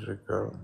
Mexico.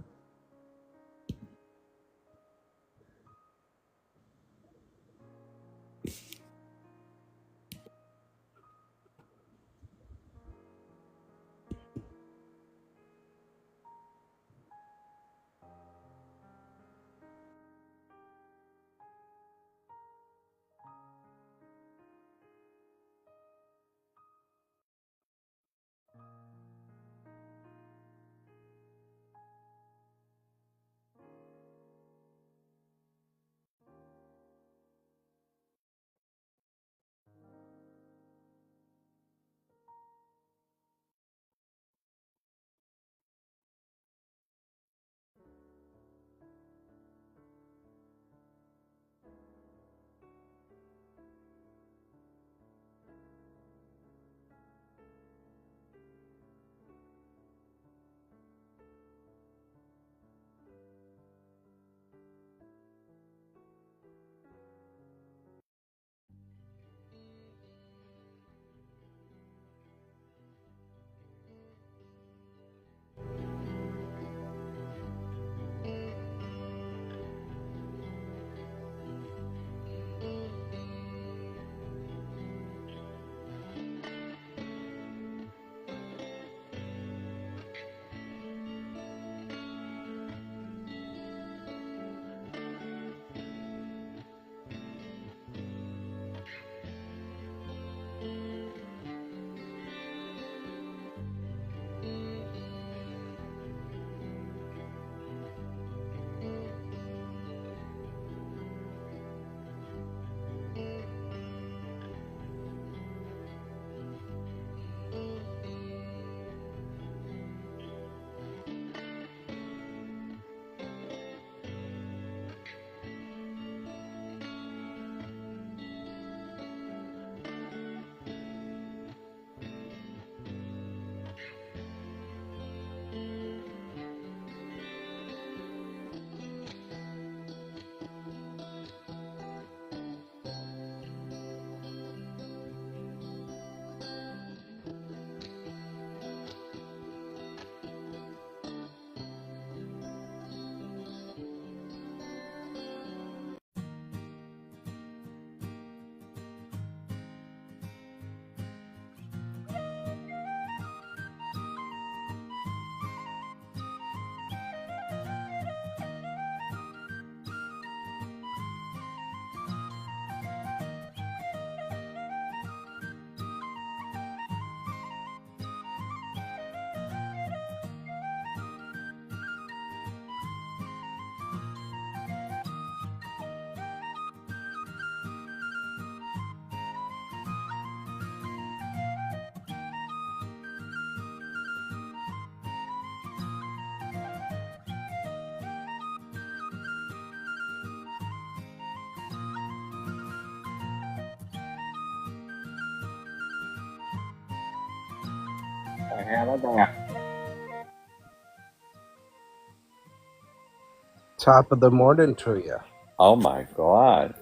Top of the morning to you. Oh my God.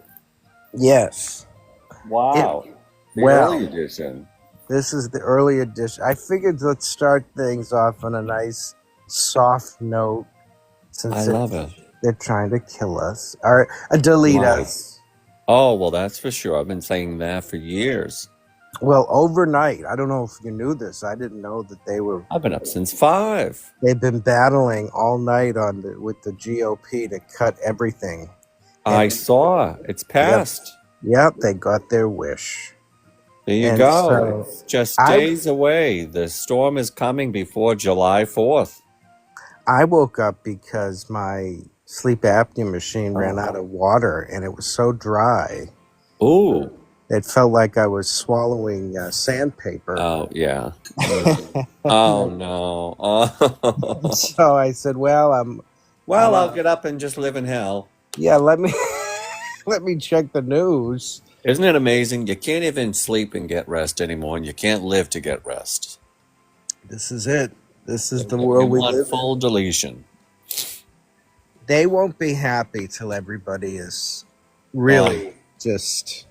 Yes. Wow. The Well, early edition. this is the early edition. I figured let's start things off on a nice, soft note I since love it. they're trying to kill us or delete Right. us. Oh, well, that's for sure. I've been saying that for years. Well, overnight, I don't know if you knew this. I didn't know that I've been up since 5. they've been battling all night with the GOP to cut everything. I And saw. It's yep, passed. yep, they got their wish. There you And go. so It's just I days away. The storm is coming before July 4th. I woke up because my sleep apnea machine ran out Oh. of water and it was so dry. Ooh. It felt like I was swallowing sandpaper. Oh, yeah. Oh, no. Oh. So I said, "Well, Well, I'll get up and just live in hell. yeah, let me let me check the news." Isn't it amazing? You can't even sleep and get rest anymore, and you can't live to get rest. This is it. This is the You world we want live in. full deletion. They won't be happy till everybody is really just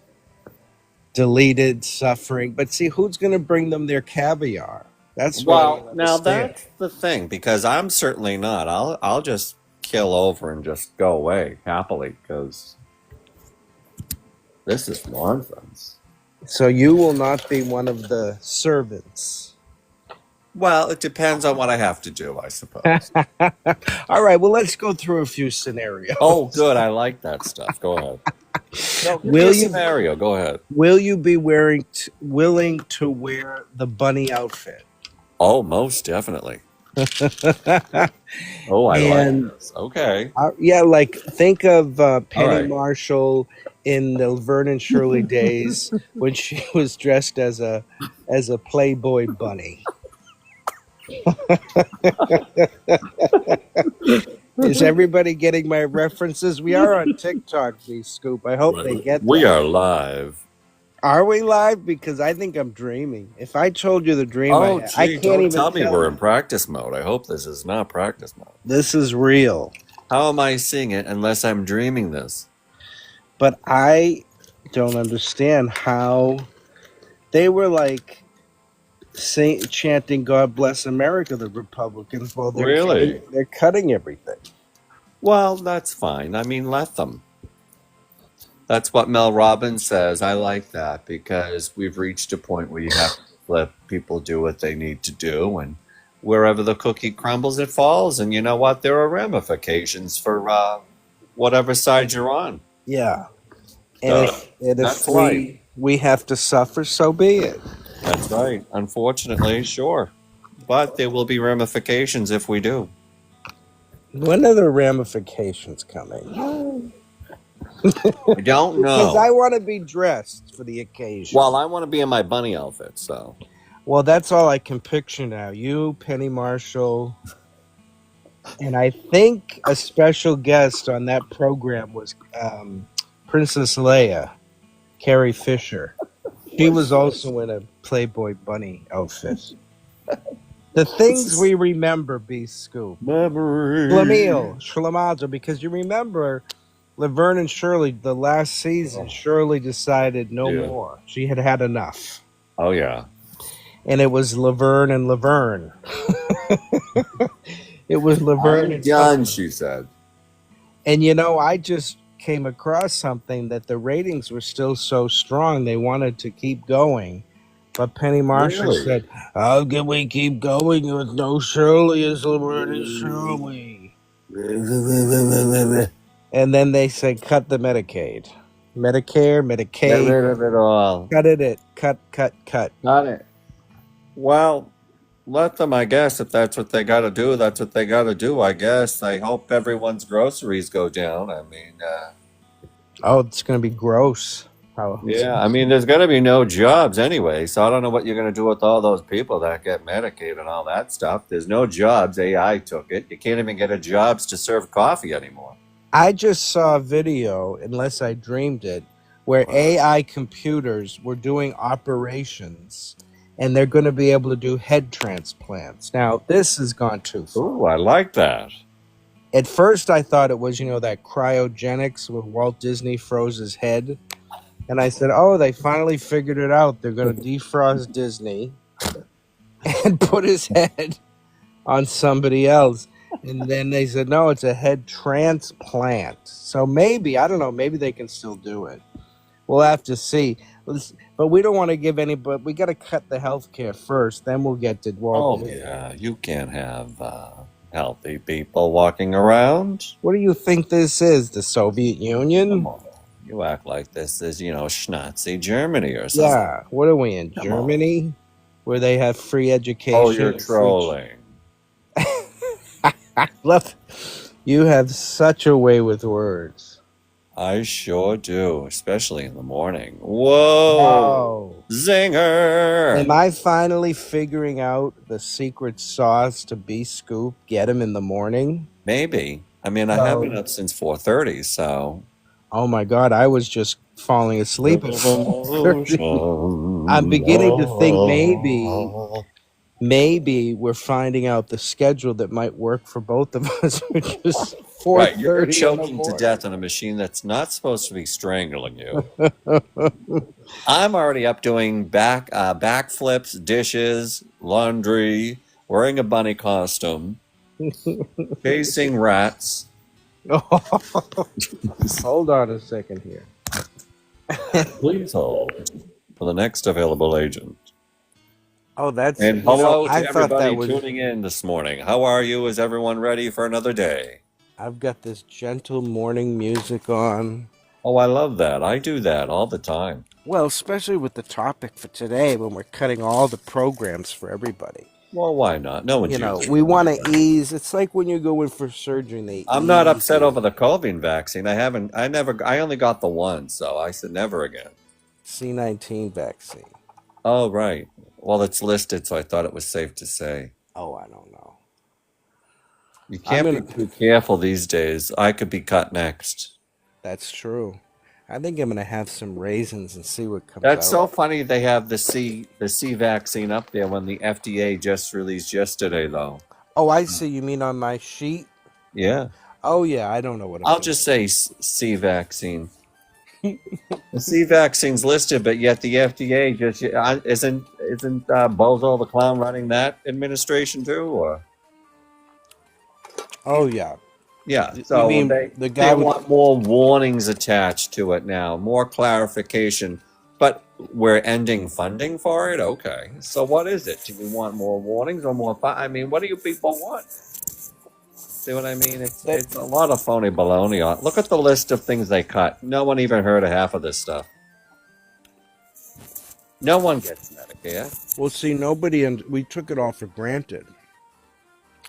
deleted, suffering. But see, who's going to bring them their caviar? That's what I Well, don't now understand. that's the thing because I'm certainly not. I'll just kill over and just go away happily because this is nonsense. So you will not be one of the servants. Well, it depends on what I have to do, I suppose. All right, well, let's go through a few scenarios. Oh, good. I like that stuff. Go ahead. No, give me Will a you scenario. Go ahead. will you be willing to wear the bunny outfit? Oh, most definitely. Oh, I like And this. Okay. yeah, like think of All Penny right. Marshall in the Laverne and Shirley days when she was dressed as a Playboy bunny. Is everybody getting my references? We are on TikTok, Bscoop. I hope they get We that. are live. Are we live? Because I think I'm dreaming. If I told you the dream I Oh, had, I gee, can't don't even tell me tell we're in you. practice mode. I hope this is not practice mode. This is real. How am I seeing it unless I'm dreaming this? But I don't understand how they were like chanting "God bless America," the Republicans, while Really? they're cutting everything. Well, that's fine. I mean, let them. That's what Mel Robbins says. I like that because we've reached a point where you have to let people do what they need to do, and wherever the cookie crumbles, it falls. And you know what? There are ramifications for whatever side you're on. Yeah, So and if that's life. we have to suffer, so be it. That's right. Unfortunately, sure. But there will be ramifications if we do. When are the ramifications coming? I don't Because I know. want to be dressed for the occasion. Well, I want to be in my bunny outfit, so. Well, that's all I can picture now. You, Penny Marshall, and I think a special guest on that program was Princess Leia, Carrie Fisher. She was also in a Playboy bunny outfit. The things we remember, B Scoop. Memory. Schlemazel, because you remember Laverne and Shirley, the last season, Shirley decided no Yeah. more. She had had enough. Oh, yeah. And it was Laverne and Laverne. It was Laverne I'm and done, something. she said. And you know, I just came across something that the ratings were still so strong, they wanted to keep going. But Penny Marshall Really? said, how can we keep going with no Shirley as Laverne and Shirley? And then they said, cut the Medicaid. Medicare, Get Medicaid, rid of it all. cut it, cut. Got it. Well, let them, I guess. If that's what they got to do, that's what they got to do, I guess. I hope everyone's groceries go down. I mean, Oh, it's going to be gross. yeah, I mean, there's going to be no jobs anyway. So I don't know what you're going to do with all those people that get Medicaid and all that stuff. There's no jobs. AI took it. You can't even get a jobs to serve coffee anymore. I just saw a video, unless I dreamed it, where AI computers were doing operations and they're going to be able to do head transplants. Now, this has gone too far. Ooh, I like that. At first, I thought it was, that cryogenics where Walt Disney froze his head. And I said, oh, they finally figured it out. They're going to defrost Disney and put his head on somebody else. And then they said, no, it's a head transplant. So maybe, I don't know, maybe they can still do it. We'll have to see. But we don't want to give any, but we got to cut the health care first. Then we'll get to Walt Oh, Disney. yeah. You can't have healthy people walking around. What do you think this is? The Soviet Union? Come on. You act like this is, Schnazi Germany or something. Yeah. What are we in? Come Germany? Where they have free education? Oh, you're trolling. Look, you have such a way with words. I sure do, especially in the morning. Whoa! Oh. Zinger! Am I finally figuring out the secret sauce to Bscoop? Get him in the morning? Maybe. I mean, I have been up since 4:30, so. Oh my God, I was just falling asleep at 4:30. I'm beginning to think maybe we're finding out the schedule that might work for both of us, which is 4:30. Right, you're choking to death on a machine that's not supposed to be strangling you. I'm already up doing backflips, dishes, laundry, wearing a bunny costume, chasing rats. Hold on a second here. Please hold for the next available agent. Oh, that's, And hello I to thought that everybody was, tuning in this morning. How are you? Is everyone ready for another day? I've got this gentle morning music on. Oh, I love that. I do that all the time. Well, especially with the topic for today when we're cutting all the programs for everybody. Well, why not? No one's using We them want anyway. to ease. It's like when you go in for surgery, they I'm not ease upset over you. the COVID vaccine. I only got the one, so I said never again. C-19 vaccine. Oh, right. Well, it's listed, so I thought it was safe to say. Oh, I don't know. You I'm can't be gonna. too careful these days. I could be cut next. That's true. I think I'm gonna have some raisins and see what comes That's out. so funny they have the C vaccine up there when the FDA just released yesterday, though. Oh, I see. You mean on my sheet? Yeah. Oh yeah, I don't know what I'm I'll gonna just say C vaccine. The C vaccine's listed, but yet the FDA just isn't Bozo the Clown running that administration too? Or Oh yeah. yeah, You so mean they the they guy with? want more warnings attached to it now, more clarification. But we're ending funding for it. Okay, so what is it? Do we want more warnings or more? I mean, what do you people want? See what I mean? It's That it's a lot of phony baloney. Look at the list of things they cut. No one even heard of half of this stuff. No one gets Medicare. Well, see, nobody, and we took it all for granted.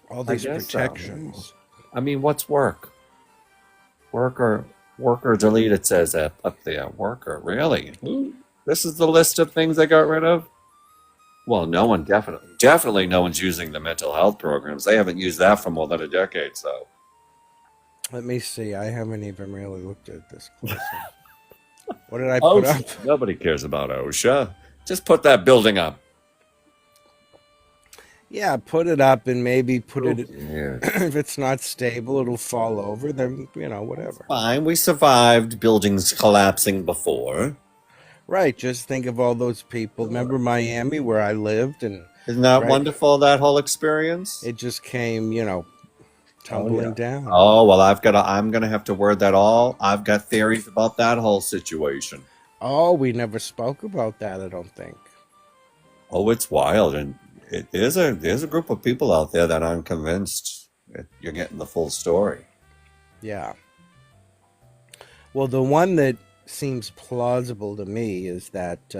All I these guess so. Yeah. protections. I mean, what's work? Worker delete. It says up there. Worker. Really? This is the list of things they got rid of. Well, no one definitely no one's using the mental health programs. They haven't used that for more than a decade. So Let me see. I haven't even really looked at this closely. What did I put up? OSHA. Nobody cares about OSHA. Just put that building up. Yeah, put it up and maybe put it. Yeah. If it's not stable, it'll fall over. Then whatever. Fine. We survived buildings collapsing before. Right. Just think of all those people. Remember Miami, where I lived, and Isn't that right, wonderful? That whole experience. it just came, Oh tumbling yeah. down. Oh well, I'm gonna have to word that all. I've got theories about that whole situation. Oh, we never spoke about that. I don't think. Oh, it's wild, and there's a group of people out there that aren't convinced that you're getting the full story. Yeah. Well, the one that seems plausible to me is that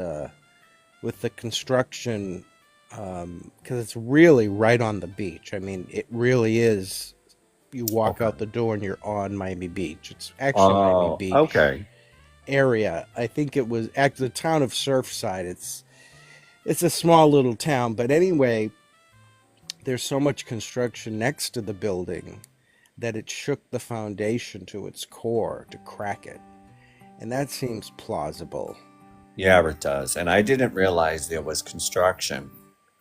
with the construction, because it's really right on the beach. I mean, it really is. You walk Okay. out the door and you're on Miami Beach. It's actually Miami Oh, Beach okay. area. I think it was actually the town of Surfside. It's a small little town, but anyway, there's so much construction next to the building that it shook the foundation to its core to crack it. And that seems plausible. Yeah, it does. And I didn't realize there was construction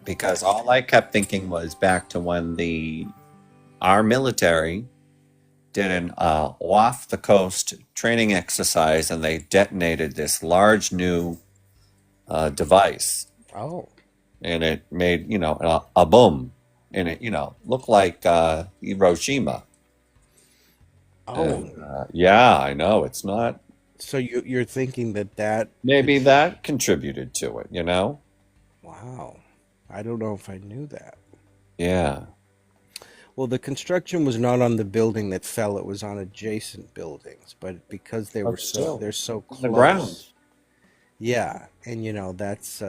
because all I kept thinking was back to when our military did an off the coast training exercise and they detonated this large new device Oh, and it made a boom and it looked like Hiroshima. oh. And yeah, I know it's not. So you're thinking that could. Maybe that contributed to it. Wow. I don't know if I knew that. Yeah. Well, the construction was not on the building that fell. It was on adjacent buildings, but because But still, they're so the ground. close. Yeah, and that's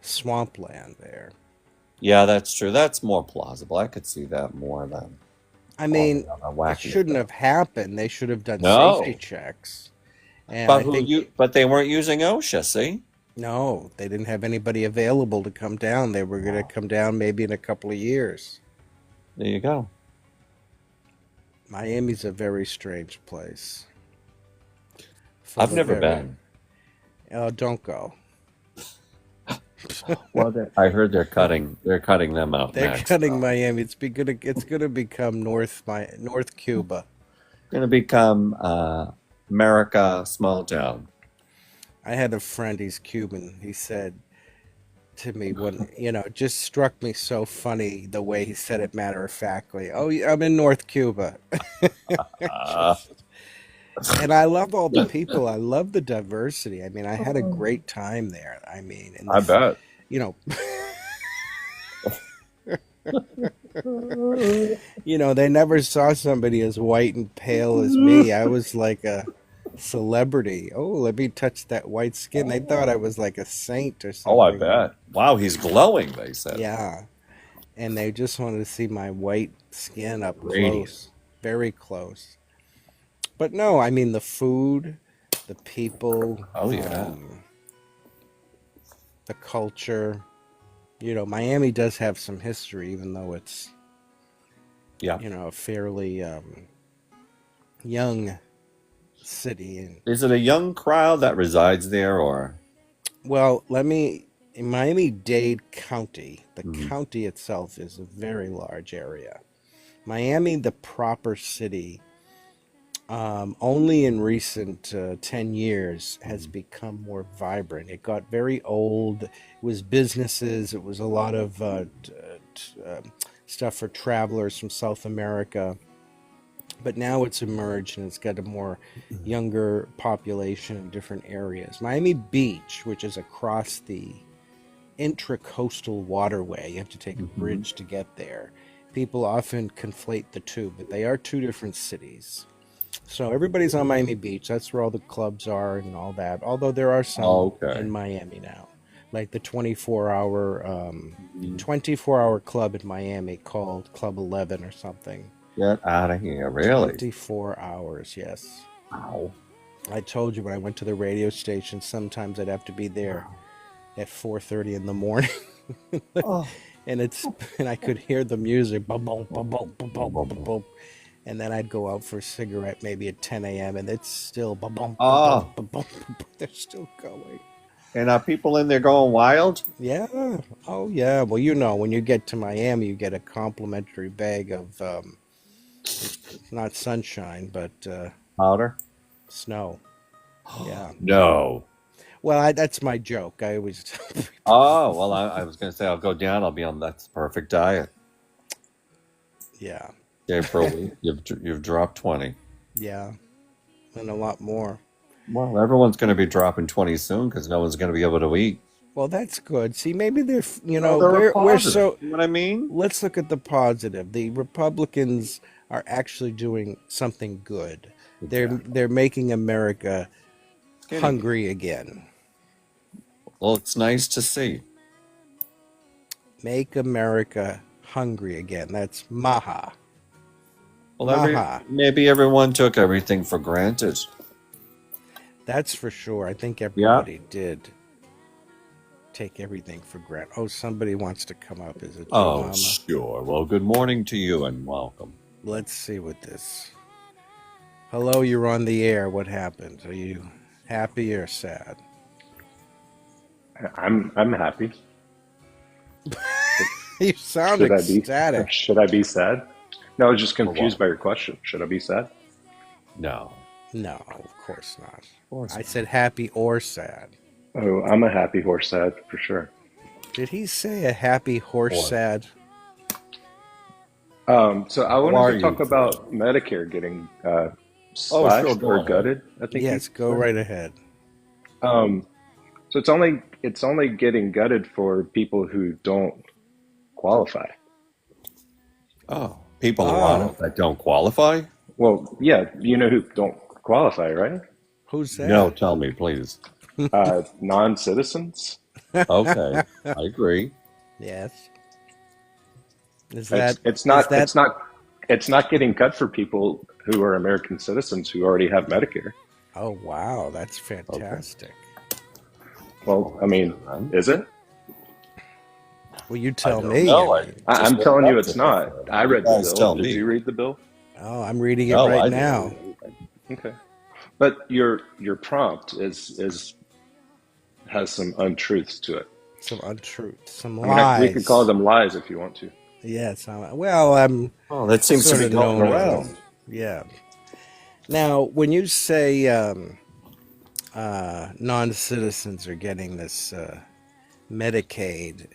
swampland there. Yeah, that's true. That's more plausible. I could see that more than I all mean, the other it wacky shouldn't stuff. have happened. They should have done safety No, checks. And but I think but they weren't using OSHA. See? no, they didn't have anybody available to come down. They were going to come down maybe in a couple of years. There you go. Miami's a very strange place. I've Full of never very. been. Don't go. Well, I heard they're cutting. They're cutting them out They're next. cutting Miami. It's gonna become North Cuba. Going to become America small town. I had a friend. He's Cuban. He said to me when, it just struck me so funny the way he said it matter of factly. Oh, yeah, I'm in North Cuba. Uh, Just, and I love all the people. I love the diversity. I mean, I had a great time there. I mean, I bet. you know, they never saw somebody as white and pale as me. I was like a celebrity. Oh, let me touch that white skin. They thought I was like a saint or Oh, I something. bet. Wow, he's glowing, they said. Yeah. And they just wanted to see my white skin up Radiant. close, very close. But no, I mean the food, the people, Oh, yeah. the culture. Miami does have some history, even though it's Yeah. a fairly young city. And Is it a young crowd that resides there, or? well, in Miami-Dade County, the Mhm. county itself is a very large area. Miami, the proper city, only in recent 10 years has become more vibrant. It got very old. It was businesses, it was a lot of stuff for travelers from South America. But now it's emerged and it's got a more younger population in different areas. Miami Beach, which is across the intracoastal waterway, you have to take a Mhm. bridge to get there. People often conflate the two, but they are two different cities. So everybody's on Miami Beach. That's where all the clubs are and all that. Although there are some Okay. in Miami now, like the 24-hour Mhm. 24-hour club in Miami called Club 11 or something. Get out of here, really? 24 hours, yes. Wow. I told you when I went to the radio station, sometimes I'd have to be there at 4:30 in the morning, Oh. and I could hear the music, boom, boom, boom, boom, boom, boom, boom, boom, and then I'd go out for a cigarette maybe at 10 a.m. and it's still ba bum ba bum Oh. ba bum. They're still going. And are people in there going wild? Yeah. Oh yeah. Well, when you get to Miami, you get a complimentary bag of it's not sunshine, but Powder? snow. Yeah. No. Well, that's my joke. I always tell people. Oh, well, I was going to say I'll go down. I'll be on that's the perfect diet. Yeah. Okay, for a week, you've dropped 20. Yeah. And a lot more. Well, everyone's going to be dropping 20 soon because no one's going to be able to eat. Well, that's good. See, maybe Oh, they're a we're positive. so. You know what I mean? Let's look at the positive. The Republicans are actually doing something good. Exactly. They're making America Skinny. hungry again. Well, it's nice to see. Make America hungry again. That's Maha. Well, Maha. maybe everyone took everything for granted. That's for sure. I think Yeah. everybody did take everything for granted. Oh, somebody wants to come up. Is it Oh, Johanna? sure. Well, good morning to you and welcome. Let's see what this. Hello, you're on the air. What happened? Are you happy or sad? I'm happy. You sound Should I be ecstatic. should I be sad? No, I was just For confused what? by your question. Should I be sad? No. No, of course not. Of course I not. said happy or sad. Oh, I'm a happy horse sad for sure. Did he say a happy horse Or, sad? So I how wanted are to you talk today? about Medicare getting Oh, sure. slashed Go or ahead. gutted. I think you Yes, go said. right ahead. Um, so it's only getting gutted for people who don't qualify. Oh, people are on Oh, it that don't qualify? Well, yeah, you know who don't qualify, right? who's No, that? tell me, please. Non-citizens. Okay, I agree. Yes. Is It's that it's is not that it's not it's not getting cut for people who are American citizens who already have Medicare. Oh wow, that's Okay. fantastic. Well, Well, I that's mean, good then. is it? Well, you I tell don't me. I know. I mean, just I'm woke telling you, up it's today, not. so I you read the guys bill. tell Did you me. read the bill? oh, I'm reading it No, right I didn't now. read anything. Okay, but your prompt is has some untruths to it. Some untruths, some I mean, we could call lies. them lies if you want to. Yes. Well, I'm Oh, that seems to sort be of going known as. around. Yeah. Now, when you say non-citizens are getting this Medicaid.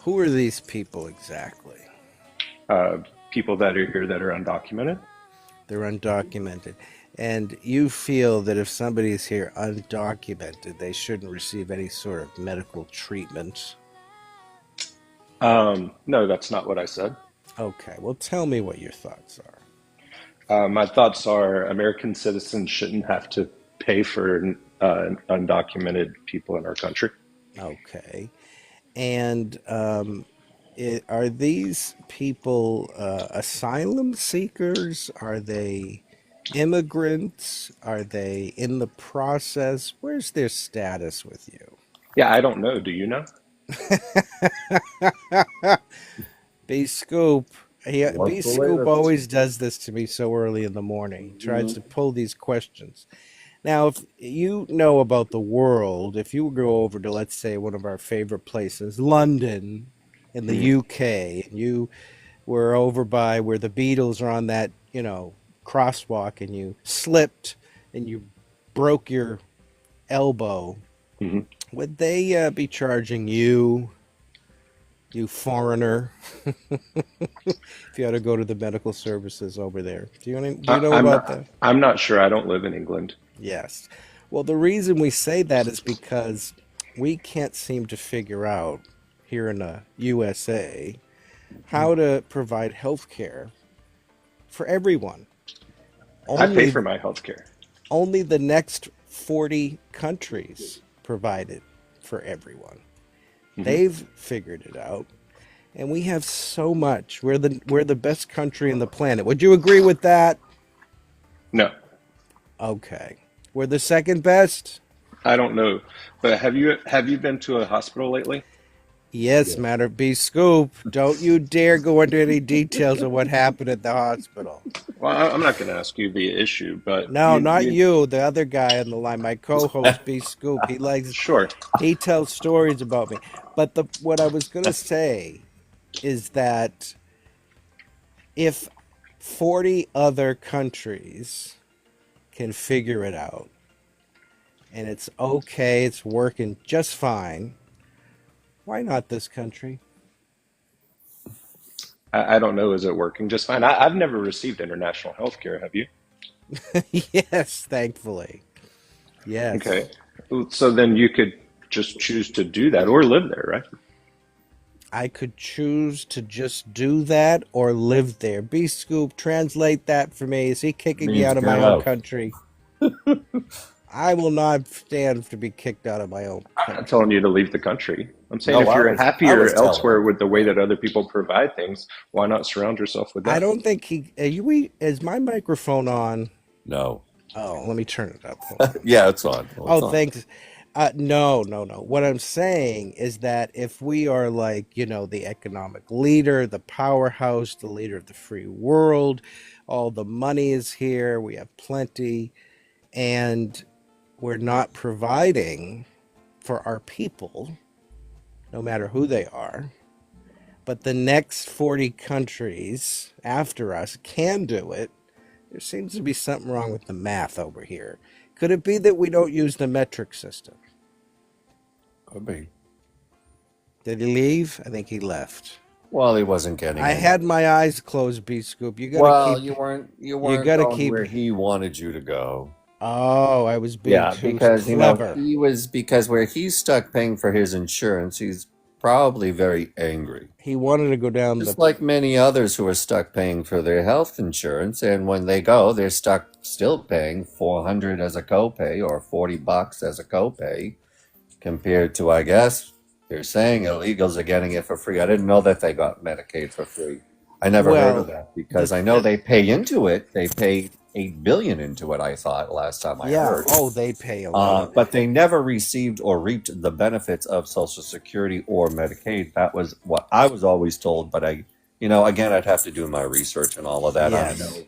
Who are these people exactly? People that are here that are undocumented. They're undocumented. And you feel that if somebody's here undocumented, they shouldn't receive any sort of medical treatment. No, that's not what I said. Okay, well, tell me what your thoughts are. My thoughts are American citizens shouldn't have to pay for undocumented people in our country. Okay. And are these people asylum seekers? Are they immigrants? Are they in the process? Where's their status with you? Yeah, I don't know. Do you know? Bscoop. What's the Bscoop latest? always does this to me so early in the morning. He tries to pull these questions. Now, if you know about the world, if you go over to, let's say, one of our favorite places, London in the Mhm. UK, and you were over by where the Beatles are on that, crosswalk, and you slipped and you broke your elbow, Mhm. would they be charging you, you foreigner, if you had to go to the medical services over there? Do you I, know I'm about not. that? I'm not sure. I don't live in England. Yes. Well, the reason we say that is because we can't seem to figure out here in the USA how to provide health care for everyone. I pay Only for my health care. only the next 40 countries provide it for everyone. Hmm. They've figured it out, and we have so much. We're the best country in the planet. Would you agree with that? No, Okay. We're the second best? I don't know. But have you been to a hospital lately? Yes, Yeah. matter B Scoop. Don't you dare go into any details of what happened at the hospital. Well, I'm not going to ask you the issue, but No, not you. The other guy on the line, my co-host B Scoop. sure. He tells stories about me. But what I was gonna say is that if 40 other countries can figure it out and it's okay, it's working just fine, why not this country? I don't know. Is it working just fine? I've never received international health care. Have you? Yes, thankfully. Okay. Yes. So then you could just choose to do that or live there, right? I could choose to just do that or live there. B Scoop, translate that for me. Is he kicking me Means out of get my own out. country? I will not stand to be kicked out of my own I'm not telling country. you to leave the country. I'm saying No, if you're I was happier telling elsewhere him. with the way Yeah. that other people provide things, why not surround yourself with I that? don't think is my microphone on? No. Oh, let me turn it up. Hold on. Yeah, it's on. Well, Oh, it's on. thanks. No, no, no. What I'm saying is that if we are like, the economic leader, the powerhouse, the leader of the free world, all the money is here, we have plenty, and we're not providing for our people, no matter who they are, but the next 40 countries after us can do it, there seems to be something wrong with the math over here. Could it be that we don't use the metric system? Could be. Did he leave? I think he left. Well, he wasn't getting I any. had my eyes closed, B Scoop. Well, you You weren't gotta going keep. where he wanted you to go. Oh, I was being Yeah, too because clever. because where he's stuck paying for his insurance, he's probably very angry. He wanted to go down the. Just like many others who are stuck paying for their health insurance, and when they go, they're stuck still paying 400 as a copay or $40 as a copay, compared to, I guess, they're saying illegals are getting it for free. I didn't know that they got Medicaid for free. I never heard of Well, that the because I know they pay into it. They pay 8 billion into it. I thought last time I yeah. heard. Oh, they pay a lot. But they never received or reaped the benefits of Social Security or Medicaid. That was what I was always told. But again, I'd have to do my research and all of that. Yes.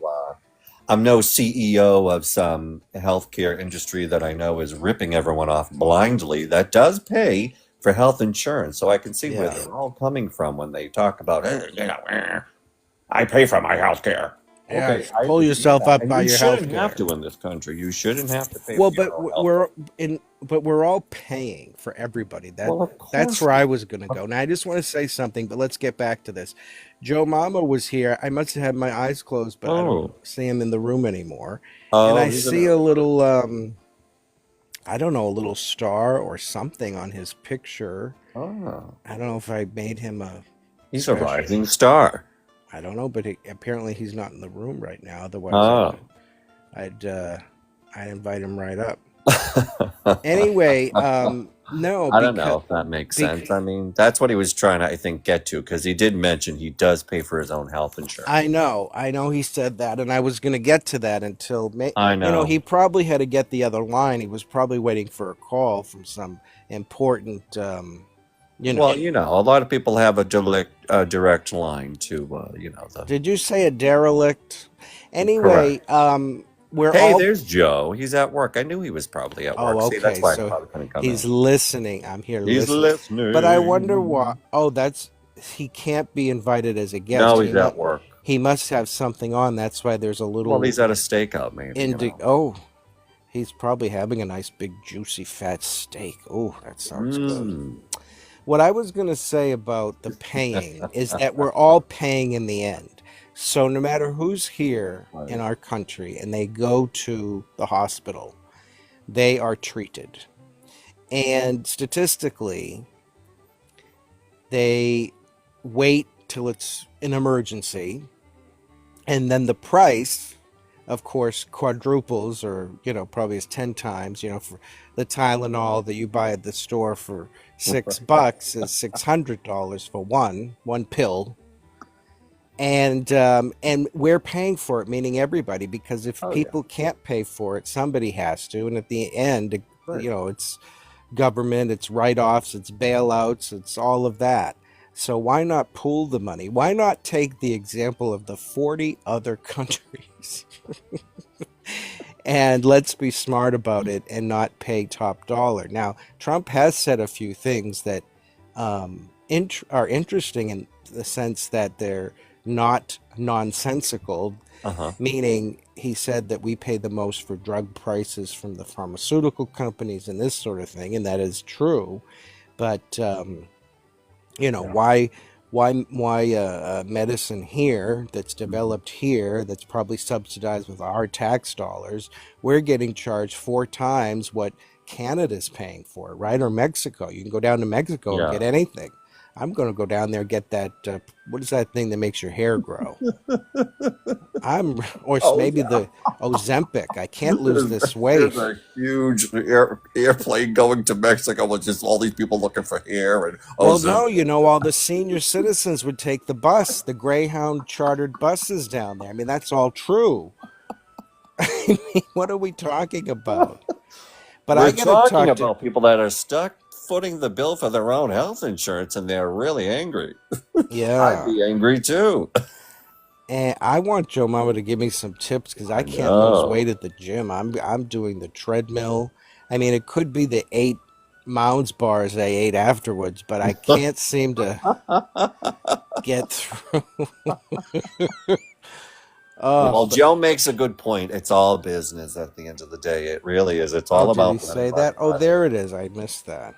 I'm no CEO of some healthcare industry that I know is ripping everyone off blindly. That does pay for health insurance, so I can see where Yeah. they're all coming from when they talk about, I pay for my health care. Okay, Yes, I pull agree with yourself that. up And by you your health shouldn't have care. to in this country. You shouldn't have to pay Well, for but your own health care. we're all paying for everybody. Well, of That's course. where I was going to go. Now I just want to say something, but let's get back to this. Joe Mama was here. I must have had my eyes closed, but I don't Oh, see him in the room anymore. And oh, I he's an see a early bird. little I don't know, a little star or something on his picture. Oh, I don't know if I made him a he's a special. rising star. I don't know, but apparently he's not in the room right now. Otherwise, Oh. I'd I'd invite him right up. Anyway, no, I don't know if that makes because sense. I mean, that's what he was trying to, I think, get to because he did mention he does pay for his own health insurance. I know he said that, and I was going to get to that until I he know. probably had to get the other line. He was probably waiting for a call from some important, you know. Well, a lot of people have a direct line to, the. Did you say a derelict? Anyway, Correct. we're Hey, all. there's Joe. He's at work. I knew he was probably at Oh, work. See, that's okay. why I So probably couldn't come he's in. listening. I'm here He's listening. But I wonder why. listening. Oh, that's he can't be invited as a guest. No, he's at work. He must have something on. That's why there's a Well, little he's at a stakeout, maybe. Oh, he's probably having a nice big juicy fat steak. Oh, that sounds good. Mm. What I was going to say about the paying is that we're all paying in the end. So no matter who's here in Right. our country and they go to the hospital, they are treated. And statistically, they wait till it's an emergency, and then the price, of course, quadruples, or probably is 10 times. For the Tylenol that you buy at the store for $6 is $600 for one pill. And we're paying for it, meaning everybody, because if Oh, yeah. people can't pay for it, somebody has to. And at the end, Right. it's government, it's write-offs, it's bailouts, it's all of that. So why not pool the money? Why not take the example of the 40 other countries and let's be smart about it and not pay top dollar? Now, Trump has said a few things that are interesting in the sense that they're not nonsensical, Uh-huh. meaning he said that we pay the most for drug prices from the pharmaceutical companies and this sort of thing, and that is true. But Yeah. why medicine here that's developed here, that's probably subsidized with our tax dollars, we're getting charged 4 times what Canada's paying for it, right? Or Mexico. You can go down to Mexico and Yeah. get anything. I'm going to go down there and get that. What is that thing that makes your hair grow? Or Oh, maybe yeah. the Ozempic. I can't lose this weight. There's a huge airplane going to Mexico with just all these people looking for hair and Well, no, Ozempic. all the senior citizens would take the bus, the Greyhound chartered buses down there. I mean, that's all true. I mean, what are we talking about? But I We're got to talking talk to. about people that are stuck footing the bill for their own health insurance and they're really angry. I'd Yeah. be angry too. And I want Joe Mama to give me some tips because I I can't lose know. weight at the gym. I'm doing the treadmill. I mean, it could be the 8 Mounds bars I ate afterwards, but I can't seem to get through. Well, But Joe makes a good point. It's all business at the end of the day. It really is. It's oh, all did he about say running money. that? Oh, there it is. I missed that.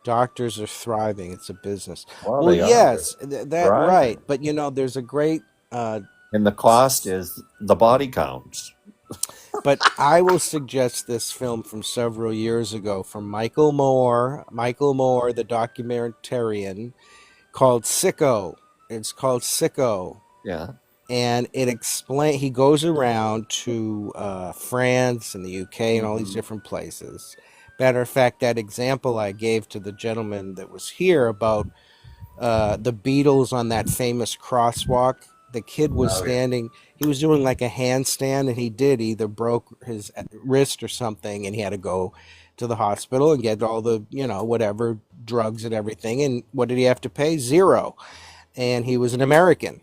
Doctors are thriving. It's a business. Well, Well, they are. They're yes, that right. thriving. But there's a great. And the cost is the body counts. But I will suggest this film from several years ago from Michael Moore. Michael Moore, the documentarian, called Sicko. It's called Sicko. Yeah. And he goes around to France and the UK and all these Mhm. different places. Matter of fact, that example I gave to the gentleman that was here about the Beatles on that famous crosswalk, the kid was Oh, yeah. standing, he was doing like a handstand, and he either broke his wrist or something, and he had to go to the hospital and get all the, whatever drugs and everything. And what did he have to pay? Zero. And he was an American.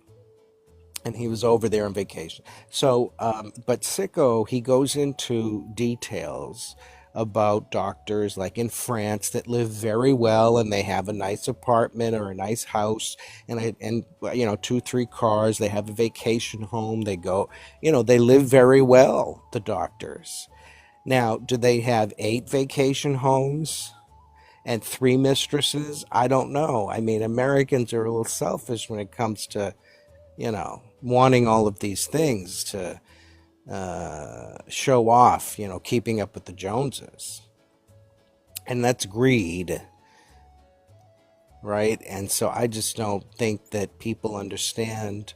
And he was over there on vacation. So, but Sicko, he goes into details about doctors like in France that live very well and they have a nice apartment or a nice house and you know 2 3 cars, they have a vacation home, they go, you know, they live very well, the doctors. Now, do they have 8 vacation homes and 3 mistresses? I don't know. I mean, Americans are a little selfish when it comes to, you know, wanting all of these things to show off, you know, keeping up with the Joneses. And that's greed, right? And so I just don't think that people understand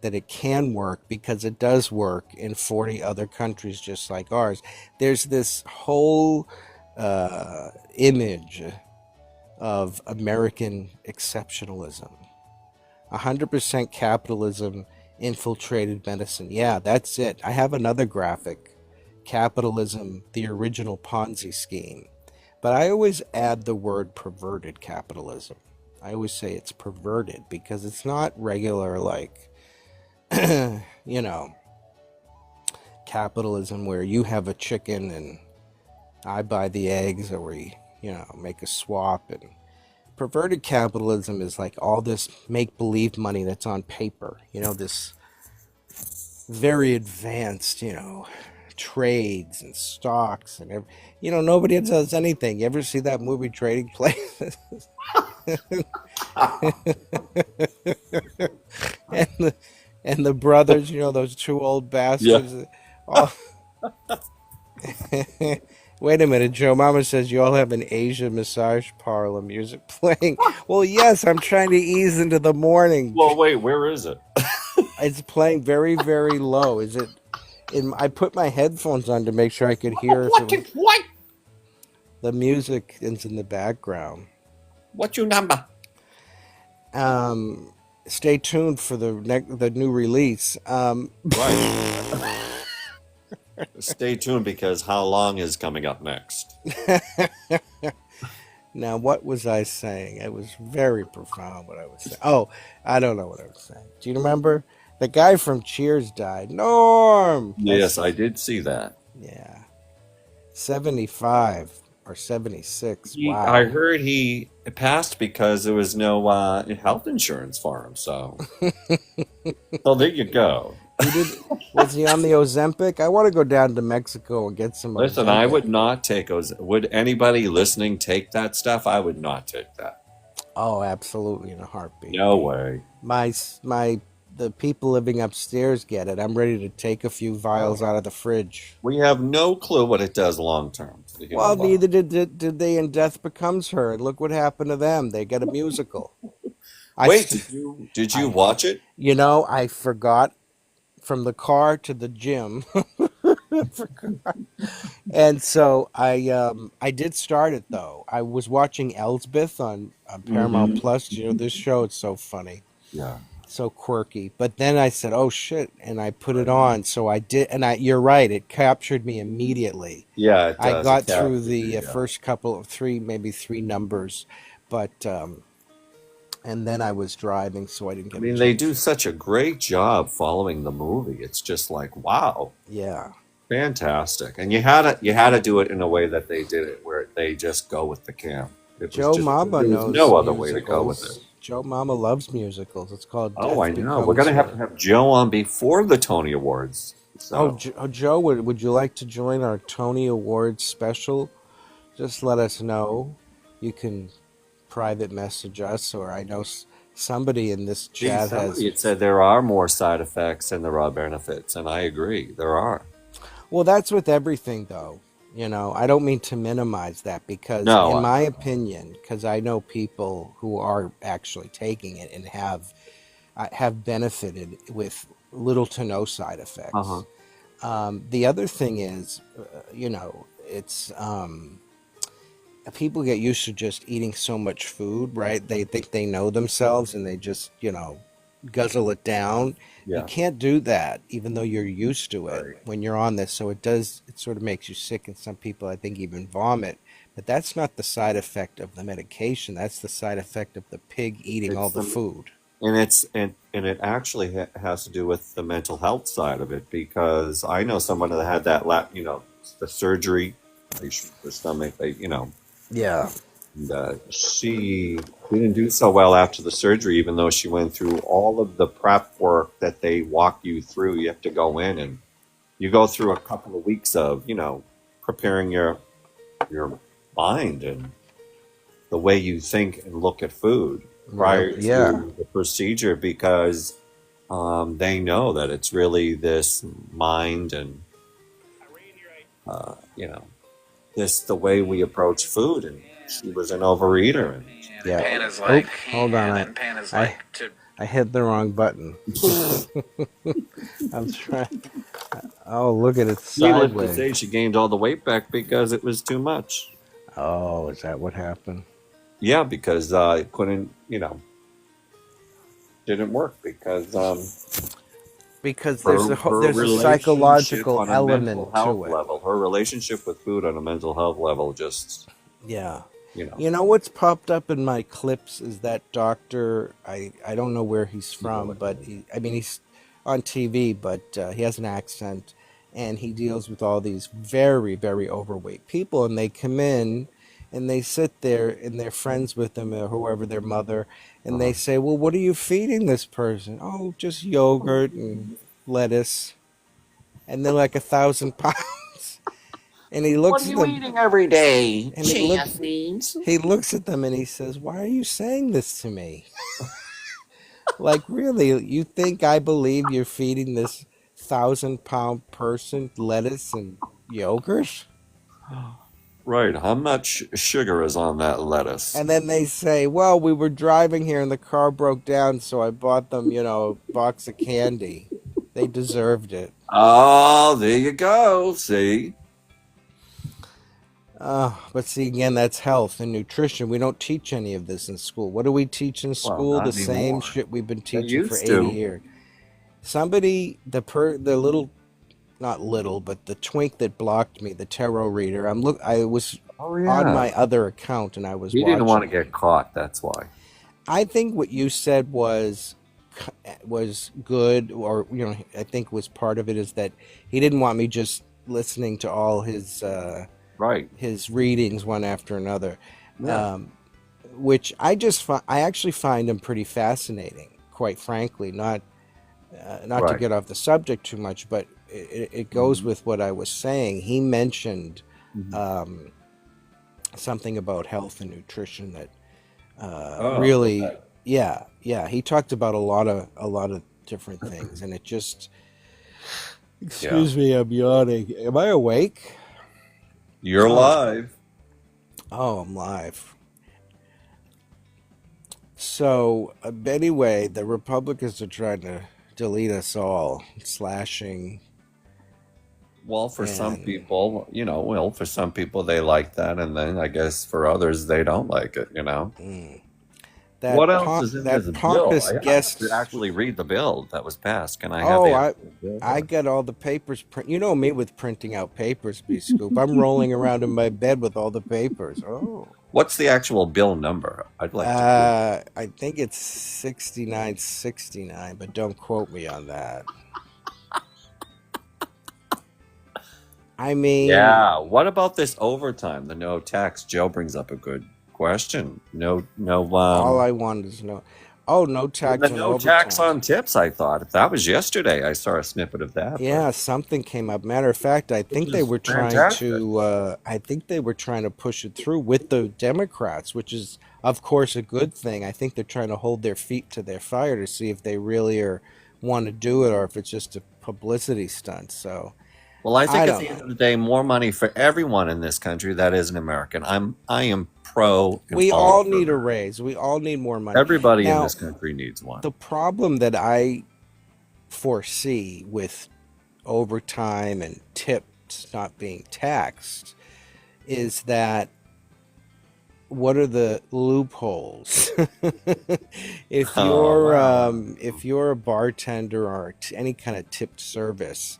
that it can work, because it does work in 40 other countries just like ours. There's this whole image of American exceptionalism. 100% capitalism infiltrated medicine. Yeah, that's it. I have another graphic. Capitalism, the original Ponzi scheme. But I always add the word perverted capitalism. I always say it's perverted because it's not regular, like, you know, capitalism where you have a chicken and I buy the eggs, or we, you know, make a swap. And perverted capitalism is like all this make believe money that's on paper, you know, this very advanced, you know, trades and stocks and you know, nobody does anything. You ever see that movie Trading Places? and the and the brothers, you know, those 2 old Yeah. bastards. All Wait a minute, Joe. Mama says you all have an Asia massage parlor music playing. Well, yes, I'm trying to ease into the morning. Well, wait, where is it? It's playing very, very low. Is it? I put my headphones on to make sure I could hear if it was. What? The music is in the background. What's your number? Um, Stay tuned for the new release. Right. Stay tuned, because how long is coming up next? Now, what was I saying? It was very profound what I was saying. Oh, I don't know what I was saying. Do you remember? The guy from Cheers died. Norm! Yes, I did see that. Yeah. 75 or 76. I Wow. heard he passed because there was no health insurance for him. So, well, there you go. He did. Was he on the Ozempic? I want to go down to Mexico and get some Listen, I Ozempic. would not take those. Would anybody listening take that stuff? I would not take that. Oh, absolutely, in a heartbeat. No way. My the people living upstairs get it. I'm ready to take a few vials out of the fridge. We have no clue what it does long term to the human Well, body. neither did they in Death Becomes Her. And look what happened to them. They got a musical. I, Wait, st- did you I, watch it? you know, I forgot from the car to the gym. I forgot. And so I did start it though. I was watching Elsbeth on Paramount Mm-hmm. Plus. You know this show? It's so funny, Yeah. so quirky. But then I said, "Oh shit!" and I put it Right. on. So I did, and you're right. It captured me immediately. Yeah, it I does. It got through captures the you. Yeah. first couple of maybe 3 numbers, but and then I was driving, so I didn't I get a mean, they chance. do such a great job following the movie. It's just like, wow, Yeah, fantastic. And you had to do it in a way that they did it, where they just go with the camp. It was Joe just Mama there was knows no other way to go with it. musicals. Joe Mama loves musicals. It's called Oh, I Death know. We're Becomes gonna have to Her. have Joe on before the Tony Awards. Oh, So Joe, would you like to join our Tony Awards special? Just let us know. You can private message us, or I know somebody in this see, chat somebody has. had said there are more side effects than there are benefits, and I agree, there are. Well, that's with everything, though. You know, I don't mean to minimize that because, No, in my opinion, because I know people who are actually taking it and have benefited with little to no side uh-huh. effects. The other thing is, you know, it's people get used to just eating so much food, right? They think they know themselves and they just, you know, guzzle it down. You Yeah, can't do that, even though you're used to it right. when you're on this. So it sort of makes you sick, and some people, I think, even vomit. But that's not the side effect of the medication. That's the side effect of the pig eating all It's the the food. and it actually has to do with the mental health side of it, because I know someone that had that the surgery They shrink her stomach. Yeah. And she didn't do so well after the surgery, even though she went through all of the prep work that they walk you through. You have to go in and you go through a couple of weeks of, preparing your mind and the way you think and look at food prior Yeah. to the procedure because they know that it's really this mind and uh, you know this the way we approach food. And she was an overeater, and Yeah. Oop, hold on. I hit the wrong button. I'm trying. Oh, look at it needless to sideways. say, she gained all the weight back because it was too much. Oh, is that what happened? Yeah, because it couldn't, didn't work because Because her her there's a relationship psychological on a mental element health to it. level, her relationship with food on a mental health level, just Yeah. you know, You know what's popped up in my clips is that doctor. I don't know where he's you know from, what but he's on TV, but he has an accent, and he deals with all these very very overweight people, and they come in, and they sit there, and they're friends with them or whoever their mother, and they uh-huh. say, "Well, what are you feeding this person?" "Oh, just yogurt and lettuce," and they're like 1,000 pounds, and he What looks are at you them, eating every day? and Chia seeds. he looks at them and he says, "Why are you saying this to me? Like, really, you think I believe you're feeding this 1,000 pound person lettuce and yogurt?" Right. How much sugar is on that lettuce? And then they say, "Well, we were driving here and the car broke down, so I bought them, a box of candy. They deserved it." Oh, there you go. See? But see, again, that's health and nutrition. We don't teach any of this in school. What do we teach in Well, school? The not same anymore. shit we've been They teaching for used 80 to. years. Somebody, the little, not little, but the twink that blocked me, the tarot reader. I was Oh on yeah. my other account and I was He didn't want to watching him. get caught. That's why. I think what you said was good, or I think was part of it is that he didn't want me just listening to all Right. his readings one after another, Yeah. um, which I actually find him pretty fascinating, quite frankly. Not to Right. get off the subject too much, but it goes Mhm. with what I was saying. He mentioned Mhm. um, something about health and nutrition that Oh, really, yeah. He talked about a lot of different things, and it just, yeah. excuse me, I'm yawning. Am I awake? You're Oh, alive. oh, I'm live. So anyway, the Republicans are trying to delete us all, slashing Well, for some and people, for some people they like that, and then I guess for others they don't like it. mm, What else is in this that bill? pompous I have to guest. actually read the bill that was passed. Can I have Oh, the I actual bill I there? got all the papers print. You know me with printing out papers, Bscoop. I'm rolling around in my bed with all the papers. Oh. What's the actual bill number? I'd like to read. I think it's 6969, but don't quote me on that. I mean, Yeah. What about this overtime? The no tax. Joe brings up a good question. No, no. all I wanted is no. Oh, no The tax on no tax overtime. on tips. I thought that was yesterday. I saw a snippet of that, but Yeah, something came up. Matter of fact, I which think they is were trying fantastic. to. I think they were trying to push it through with the Democrats, which is, of course, a good thing. I think they're trying to hold their feet to their fire to see if they really are want to do it or if it's just a publicity stunt. So Well, I I think at don't the end know. of the day, more money for everyone in this country that is an American. I am pro and We all all for need a that. raise. We all need more money. Everybody in Now, this country needs one. the problem that I foresee with overtime and tips not being taxed is that what are the loopholes? if Oh you're wow. if you're a bartender or any kind of tipped service,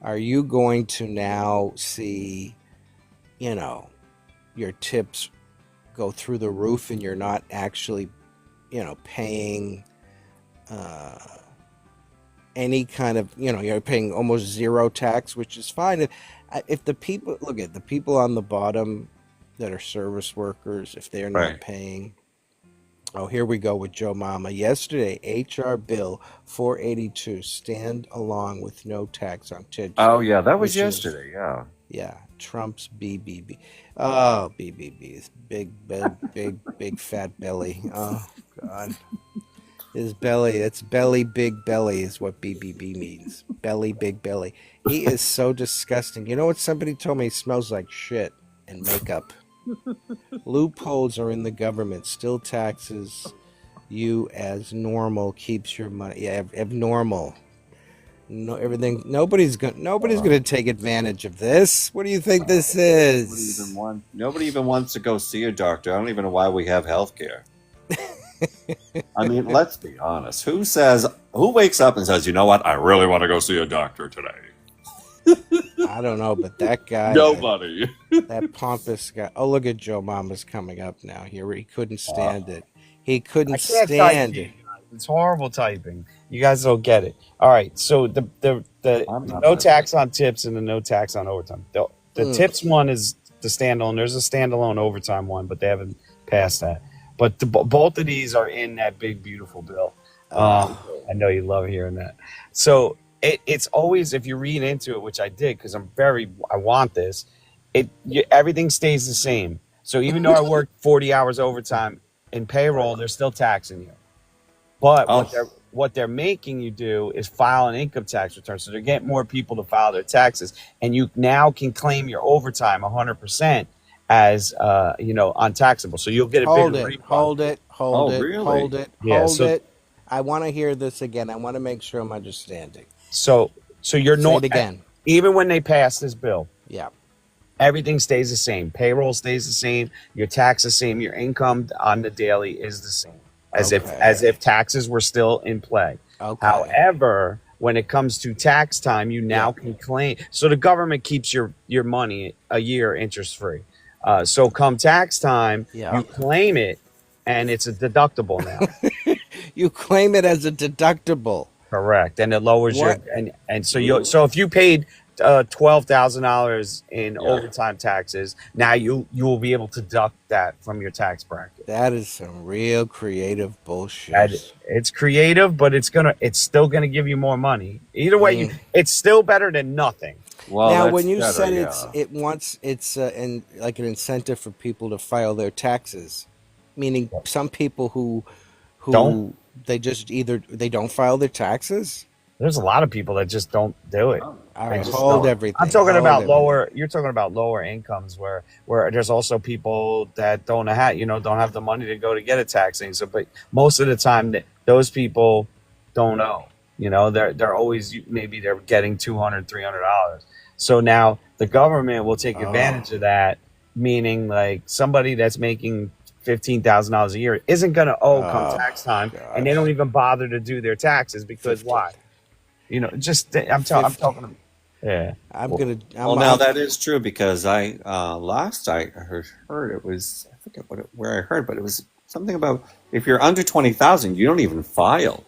are you going to now see, you know, your tips go through the roof and you're not actually, paying uh, any kind of, you're paying almost zero tax, which is fine. If the people look at the people on the bottom that are service workers, if they're not Right. paying. Oh, here we go with Joe Mama. Yesterday, HR Bill 482 stand along with no tax on tips, Oh yeah, that was which is, yesterday. Yeah. yeah, Trump's BBB. Oh, BBB is big fat belly. Oh God, his belly. It's belly, big belly is what BBB means. Belly, big belly. He is so disgusting. You know what? Somebody told me he smells like shit and makeup. Loopholes are in the government. Still taxes you as normal keeps your money. Yeah, abnormal. No, everything. Nobody's gonna take advantage of this. What do you think this is? Nobody even wants to go see a doctor. I don't even know why we have healthcare. I mean, let's be honest. Who wakes up and says, you know what? I really want to go see a doctor today. I don't know, but that guy, Nobody. that pompous guy. Oh, look at Joe Mama's coming up now. Here, he couldn't stand it. He couldn't I can't type stand to you it. guys. It's horrible typing. You guys don't get it. All right. So the I'm not no listening. tax on tips and the no tax on overtime. The tips one is the standalone. There's a standalone overtime one, but they haven't passed that. But both of these are in that big beautiful bill. I know you love hearing that. So it's always, if you read into it, which I did because I want this. Everything stays the same. So even though I work 40 hours overtime in payroll, they're still taxing you. But what they're making you do is file an income tax return. So they're getting more people to file their taxes, and you now can claim your overtime 100% as untaxable. So you'll get a Hold bigger it, refund. hold it, hold Oh, it, really? hold it, Yeah, hold so- it. I want to hear this again. I want to make sure I'm understanding. So you're Say not it again. even when they pass this bill, Yeah. everything stays the same. Payroll stays the same. Your tax the same. Your income on the daily is the same, as if taxes were still in play. Okay. However, when it comes to tax time, you now can claim. So the government keeps your money a year interest free. So come tax time, Yeah. you claim it, and it's a deductible now. You claim it as a deductible. Correct, and it lowers What? so if you paid $12,000 in overtime taxes, now you will be able to deduct that from your tax bracket. That is some real creative bullshit. It's creative, but it's still gonna give you more money. Either way, it's still better than nothing. Well, Now, that's when you better, said yeah. it's like an incentive for people to file their taxes, meaning some people who Don't. they just either they don't file their taxes. There's a lot of people that just don't do it. All right, just hold don't. everything. I'm talking hold about everything. lower. You're talking about lower incomes where there's also people that don't have the money to go to get a tax thing. So, but most of the time, those people don't know. They're always maybe they're getting $200, $300. So now the government will take advantage of that, meaning like somebody that's making $15,000 a year isn't going to owe come tax time, and they don't even bother to do their taxes because 50. why? I'm talking. Yeah. Now that is true because I heard it was, I forget where I heard, but it was something about if you're under 20,000, you don't even file.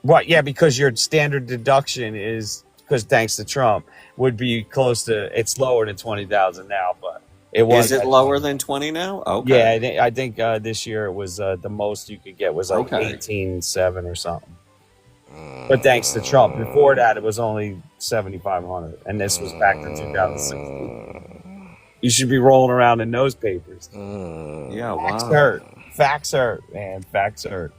Right. Yeah, because your standard deduction is, because thanks to Trump, would be close to, it's lower than 20,000 now, but it was. Is it lower than 20 now? Okay. Yeah, I think this year it was the most you could get was like 18.7 or something. But thanks to Trump, before that it was only 7,500, and this was back in 2016. You should be rolling around in those papers. Yeah, Facts wow. hurt. Facts hurt, man. Facts hurt.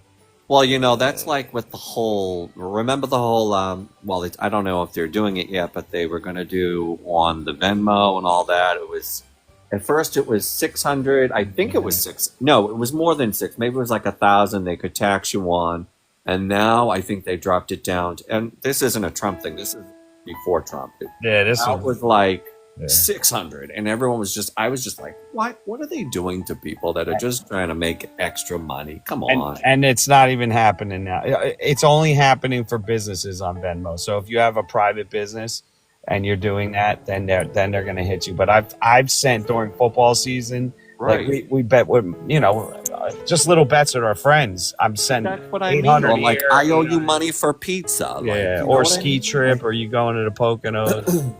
Well, that's like with the whole. Remember the whole. I don't know if they're doing it yet, but they were going to do on the Venmo and all that. It was at first it was 600. I think it was 6. No, it was more than 6. Maybe it was like 1,000. They could tax you on. And now I think they dropped it down. And this isn't a Trump thing. This is before Trump. This was like 600. And everyone was I was just like, what? What are they doing to people that are just trying to make extra money? Come on. And it's not even happening now. It's only happening for businesses on Venmo. So if you have a private business and you're doing that, then they're going to hit you. But I've sent during football season. Right. Like we bet with just little bets with our friends. I'm sending. That's what I mean. I'm like, I owe you money for pizza. Yeah, like, or ski trip, or you going to the Poconos.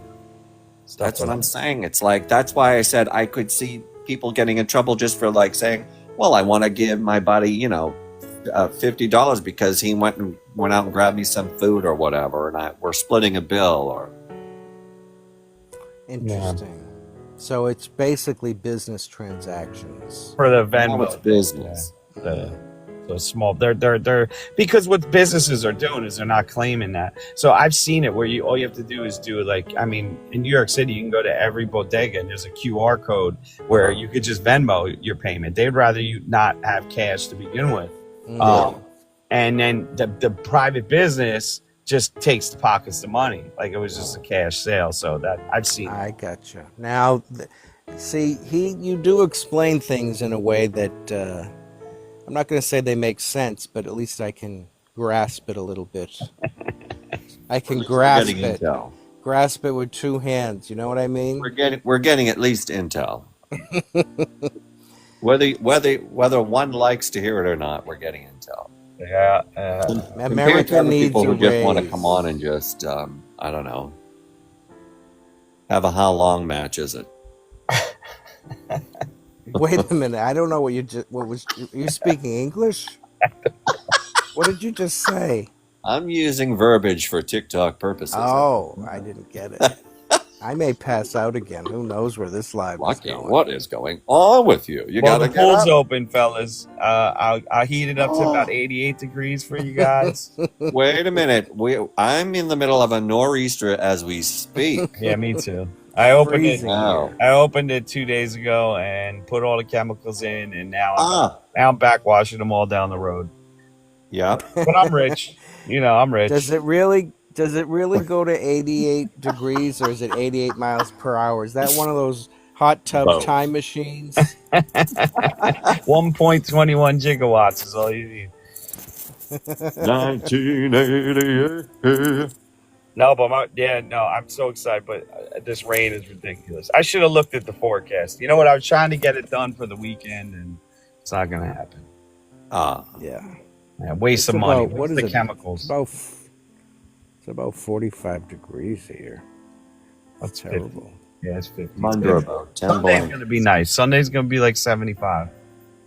Stuff That's what like I'm saying. It's like, that's why I said I could see people getting in trouble just for like saying, well, I want to give my buddy, $50 because he went out and grabbed me some food or whatever, and we're splitting a bill. Or Interesting. So it's basically business transactions. for the now Venmo. it's business. So small. They're because what businesses are doing is they're not claiming that. So I've seen it where all you have to do is do in New York City you can go to every bodega and there's a QR code where you could just Venmo your payment. They'd rather you not have cash to begin with. And then the private business just takes the pockets the money like it was just a cash sale. So that I've seen. I gotcha. Now, see, you do explain things in a way that I'm not going to say they make sense, but at least I can grasp it a little bit. I can grasp it. Intel. Grasp it with two hands. You know what I mean? We're getting at least intel. Whether one likes to hear it or not, we're getting intel. Yeah. America needs people a who just want to raise. come on and just I don't know, have a how long match. Is it? Wait a minute. I don't know what you speaking English? What did you just say? I'm using verbiage for TikTok purposes. Oh, I didn't get it. I may pass out again. Who knows where this live is Lucky, going? what is going on with you? You Well, gotta the get pool's up. open, fellas. I'll heat it up to about 88 degrees for you guys. Wait a minute. I'm in the middle of a nor'easter as we speak. Yeah, me too. I opened it. Freezing Wow. here. I opened it 2 days ago and put all the chemicals in, and now I'm backwashing them all down the road. Yep. But I'm rich. I'm rich. Does it really go to 88 degrees, or is it 88 miles per hour? Is that one of those hot tub Both. time machines? 1.21 gigawatts is all you need. 1988. No, but I'm so excited. But this rain is ridiculous. I should have looked at the forecast. You know what? I was trying to get it done for the weekend, and it's not going to happen. Yeah. Waste some money. What What's is the it? chemicals? It's about 45 degrees here. That's Terrible. 50. Yeah, it's 50. Under about 10 Sunday's below. going to be nice. Sunday's going to be like 75.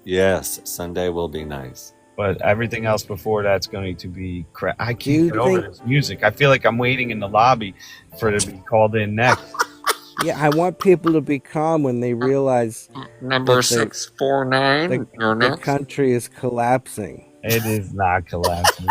Yes, Sunday will be nice. But everything else before that's going to be crap. I Do you can't get over think- this music. I feel like I'm waiting in the lobby for it to be called in next. Yeah, I want people to be calm when they realize Number But the- 649. the country is collapsing. It is not collapsing.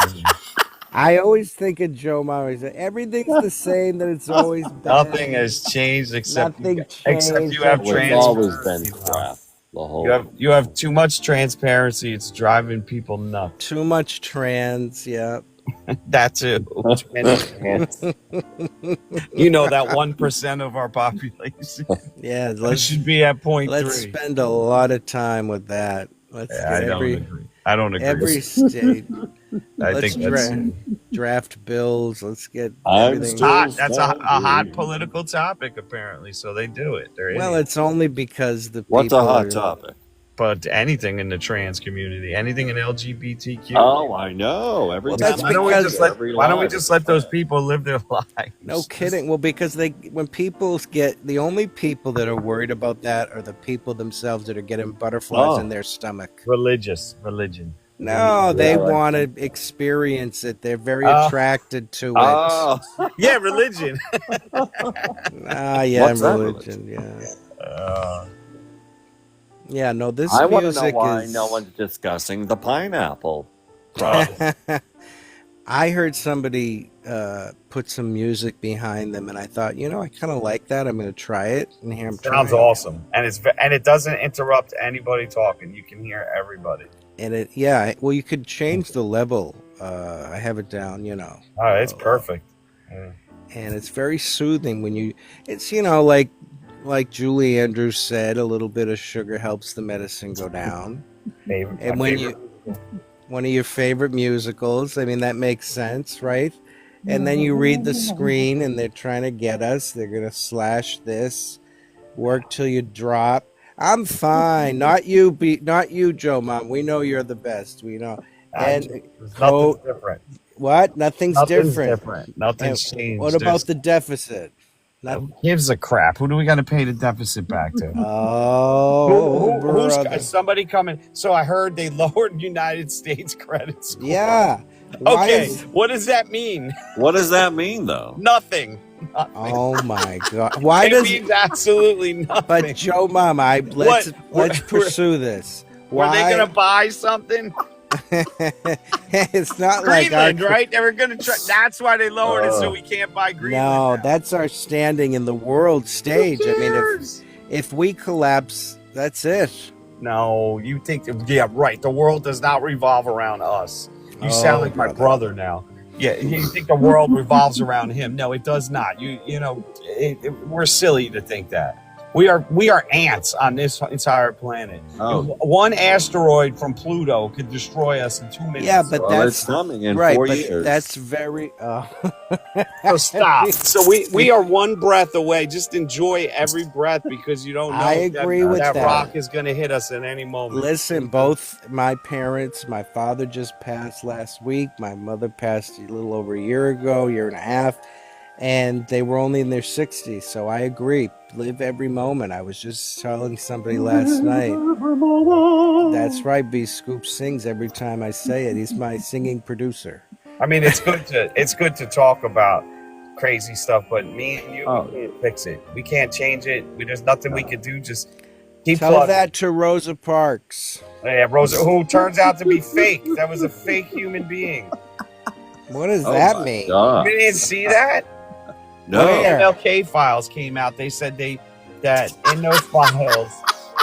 I always think of Joe Maury. Everything's the same. That it's always bad. Nothing has changed except Nothing you changed. have It's transparency. always been crap. The whole. You have too much transparency. It's driving people nuts. Too much trans. Yeah. That too. Too many trans. That 1% of our population. Yeah. It Let's should be at 0.3. let's spend a lot of time with that. Let's I get don't agree. I don't agree. every state. I Let's think that's draft bills. Let's get I'm everything. still- hot. That's a hot political topic, apparently. So they do it. They're Well, idiots. it's only because the What's people a hot are- topic? But anything in the trans community, anything in LGBTQ. Oh, I know. Every Well, time that's why don't we because- just let every Why don't we live just is let those crap. people live their lives? No kidding. Well, because when people the only people that are worried about that are the people themselves that are getting butterflies Oh. in their stomach. Religion. No, they Really? want to experience it. They're very Oh. attracted to it. Oh, Yeah, religion. Yeah, What's that religion. Yeah, Uh, yeah. No, this I want to music know why is. no one's discussing the pineapple. I heard somebody put some music behind them, and I thought, I kind of like that. I'm going to try it, and here I'm sounds trying. awesome, and it doesn't interrupt anybody talking. You can hear everybody. And well, you could change the level. I have it down, Oh, it's perfect. Yeah. and it's very soothing when it's like Julie Andrews said, a little bit of sugar helps the medicine go down. And My when favorite- one of your favorite musicals, I mean, that makes sense, right? And then you read the screen and they're trying to get us. They're going to slash this, work till you drop. I'm fine. Not you, Joe Mom. We know you're the best. We know. And nothing's different. what? Nothing's different. Nothing's changed. What about the deficit? Not, Gives a crap. Who do we got to pay the deficit back to? oh, brother. Somebody coming? So I heard they lowered United States credit score. Yeah. Why Okay, is- what does that mean? What does that mean, though? Nothing. Oh my God! Why It does? means absolutely nothing. But Joe, Mom, let's pursue this. Were they Why? gonna buy something? It's not like Greenland, right? They were gonna try. That's why they lowered it, so we can't buy Greenland. No, now. that's our standing in the world stage. I mean, if we collapse, that's it. No, you think? Yeah, right. The world does not revolve around us. You sound like my brother now. Yeah, you think the world revolves around him? No, it does not. You know, we're silly to think that. We are ants on this entire planet. Oh. One asteroid from Pluto could destroy us in 2 minutes. Yeah, but It's coming in right. 4 But years. that's very. So stop. So we are one breath away. Just enjoy every breath because you don't know. I agree with that. rock is going to hit us at any moment. Listen, both my parents, my father just passed last week. My mother passed a little over a year ago, year and a half, and they were only in their 60s. So I agree. Live every moment. I was just telling somebody last night. That's right. Bscoop sings every time I say it. He's my singing producer. I mean, it's good to talk about crazy stuff, but me and you we can't fix it. We can't change it. There's nothing we can do. Just keep Tell plugging. that to Rosa Parks. Yeah, Rosa, who turns out to be fake. That was a fake human being. What does that mean? You didn't see that? No. When the MLK files came out, they said that in those files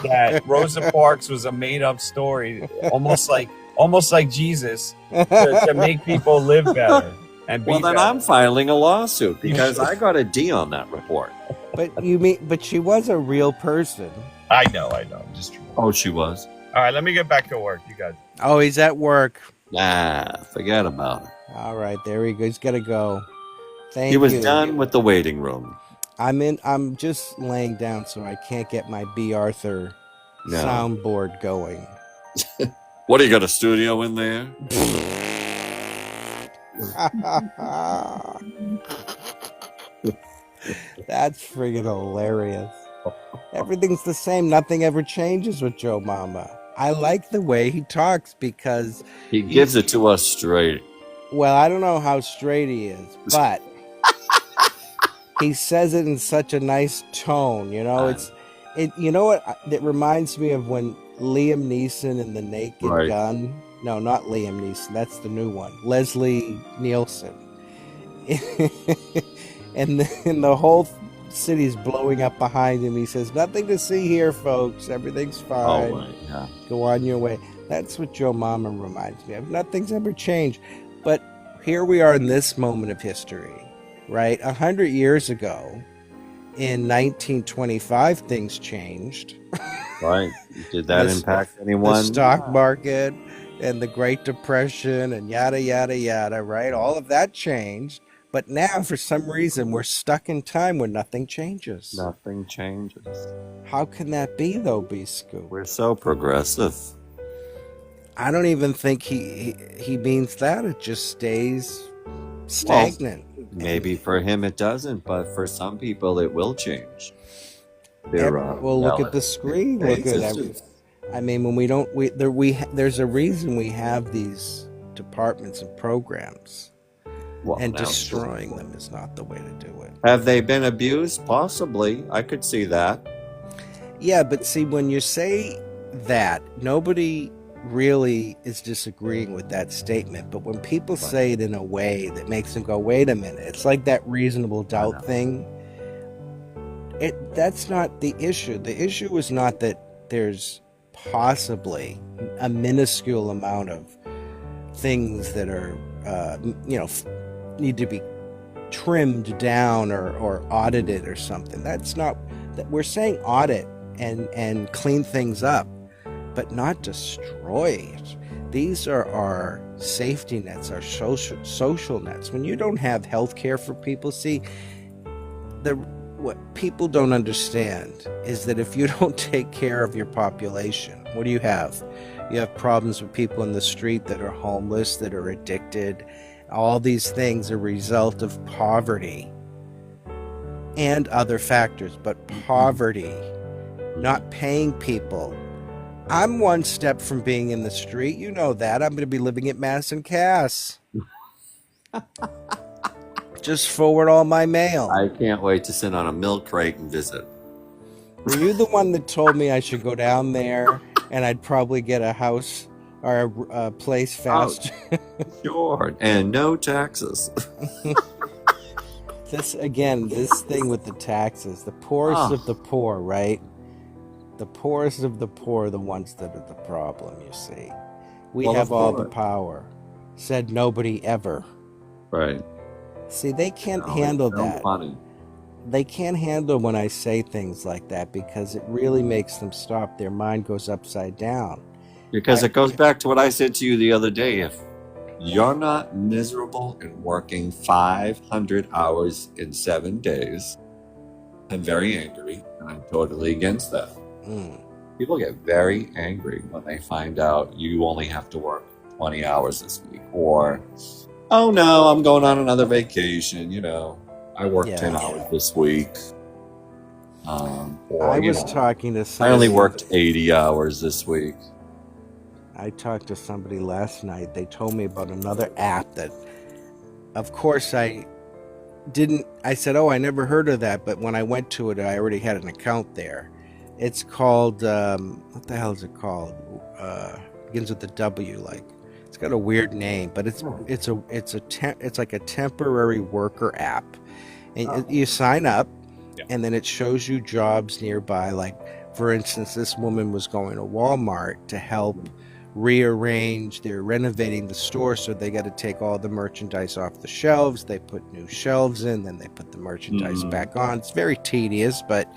that Rosa Parks was a made-up story, almost like Jesus, to make people live better and be Well, then better. I'm filing a lawsuit because I got a D on that report. But she was a real person. I know. Just true. Oh, she was? All right, let me get back to work, you guys. Oh, he's at work. Nah, forget about it. All right, there he goes. He's got to go. Thank He was you. done with the waiting room. I'm just laying down so I can't get my B. Arthur soundboard going. What, do you got a studio in there? That's friggin' hilarious. Everything's the same. Nothing ever changes with Joe Mama. I like the way he talks because He gives it to us straight. well, I don't know how straight he is, but he says it in such a nice tone. You know, you know what? It reminds me of when Liam Neeson in The Naked Gun. No, not Liam Neeson. That's the new one. Leslie Nielsen. and the whole city's blowing up behind him. He says, "Nothing to see here, folks. Everything's fine. Oh, right, yeah. Go on your way." That's what Joe Mama reminds me of. Nothing's ever changed. But here we are in this moment of history, right? 100 years ago, in 1925, things changed. Right. Did that impact anyone? The stock market and the Great Depression and yada, yada, yada, right? All of that changed. But now, for some reason, we're stuck in time where nothing changes. Nothing changes. How can that be, though, Bscoop? We're so progressive. I don't even think he means that. It just stays stagnant. Well, maybe for him it doesn't, but for some people it will change. Look at the screen. Look at everything. I mean, when we don't, there's a reason we have these departments and programs. Well, and destroying them is not the way to do it. Have they been abused? Possibly. I could see that. Yeah, but see, when you say that, nobody really is disagreeing with that statement. But when people say it in a way that makes them go, wait a minute, it's like that reasonable doubt thing. That's not the issue. The issue is not that there's possibly a minuscule amount of things that are, need to be trimmed down or audited or something. That's not that we're saying audit and clean things up, but not destroy it. These are our safety nets, our social nets. When you don't have health care for people, see, what people don't understand is that if you don't take care of your population, what do you have? You have problems with people in the street that are homeless, that are addicted. All these things are a result of poverty. and other factors, but poverty, not paying people. I'm one step from being in the street. You know that. I'm going to be living at Mass and Cass. Just forward all my mail. I can't wait to sit on a milk crate and visit. Were you the one that told me I should go down there and I'd probably get a house or a place faster? Sure. And no taxes. This thing with the taxes, the poorest of the poor, right? The poorest of the poor are the ones that are the problem, you see. We have all the power. Said nobody ever. Right. See, they can't handle it's so that. Funny. They can't handle when I say things like that because it really makes them stop. Their mind goes upside down. Because it goes back to what I said to you the other day. If you're not miserable and working 500 hours in 7 days, I'm very angry, and I'm totally against that. People get very angry when they find out you only have to work 20 hours this week, or, oh no, I'm going on another vacation, I worked 10 hours this week. Or, I was talking to somebody. I only worked 80 hours this week. I talked to somebody last night. They told me about another app that, of course, I said, oh, I never heard of that. But when I went to it, I already had an account there. It's called, what the hell is it called? Begins with a W, like. It's got a weird name, but it's like a temporary worker app. And you sign up, and then it shows you jobs nearby. Like, for instance, this woman was going to Walmart to help rearrange. They're renovating the store, so they got to take all the merchandise off the shelves. They put new shelves in, then they put the merchandise back on. It's very tedious, but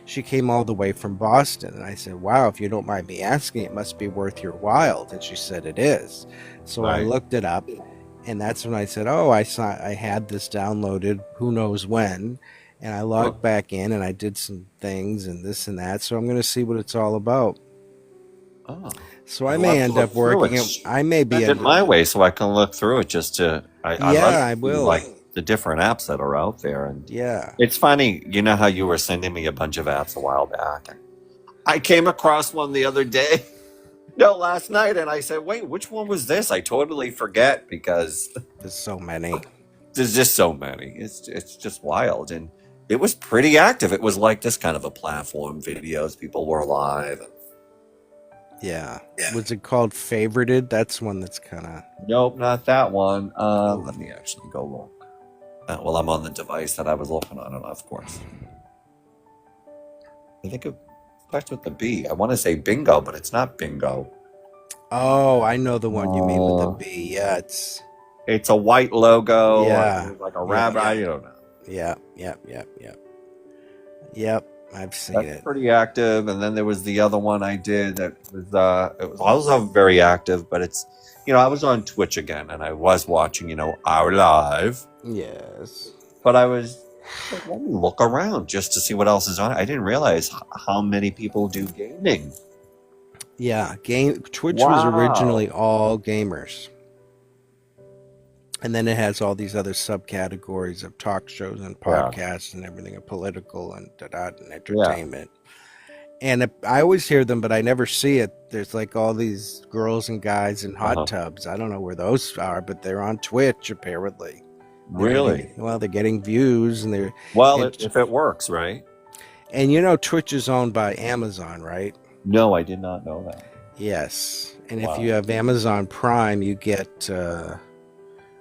she came all the way from Boston. And I said, wow, if you don't mind me asking, it must be worth your while. And she said it is. So I looked it up, and that's when I said, oh, I had this downloaded, who knows when. And I logged back in, and I did some things and this and that. So I'm going to see what it's all about. Oh. So I may end up working. I may be Send it my way so I can look through it just to. I will. Like the different apps that are out there, and it's funny. You know how you were sending me a bunch of apps a while back, and I came across one the other day. No, last night, and I said, "Wait, which one was this?" I totally forget because there's so many. There's just so many. It's just wild, and it was pretty active. It was like this kind of a platform. Videos, people were live. Yeah. Was it called Favorited? That's one that's kind of... Nope, not that one. Let me actually go look. Well, I'm on the device that I was looking on, of course. I think it starts with the B. I want to say Bingo, but it's not Bingo. Oh, I know the one you mean with the B. Yeah, it's a white logo. Yeah. Like a rabbit. I don't know. Yep. I've seen it. That's pretty active. And then there was the other one I did that was it was also very active, but it's I was on Twitch again and I was watching, our live. Yes. But I was like, let me look around just to see what else is on. I didn't realize how many people do gaming. Yeah, Twitch was originally all gamers. And then it has all these other subcategories of talk shows and podcasts and everything, and political and and entertainment. And I always hear them, but I never see it. There's like all these girls and guys in hot tubs. I don't know where those are, but they're on Twitch apparently. Really? They're getting views, and they're if it works, right? And Twitch is owned by Amazon, right? No, I did not know that. Yes, and if you have Amazon Prime, you get.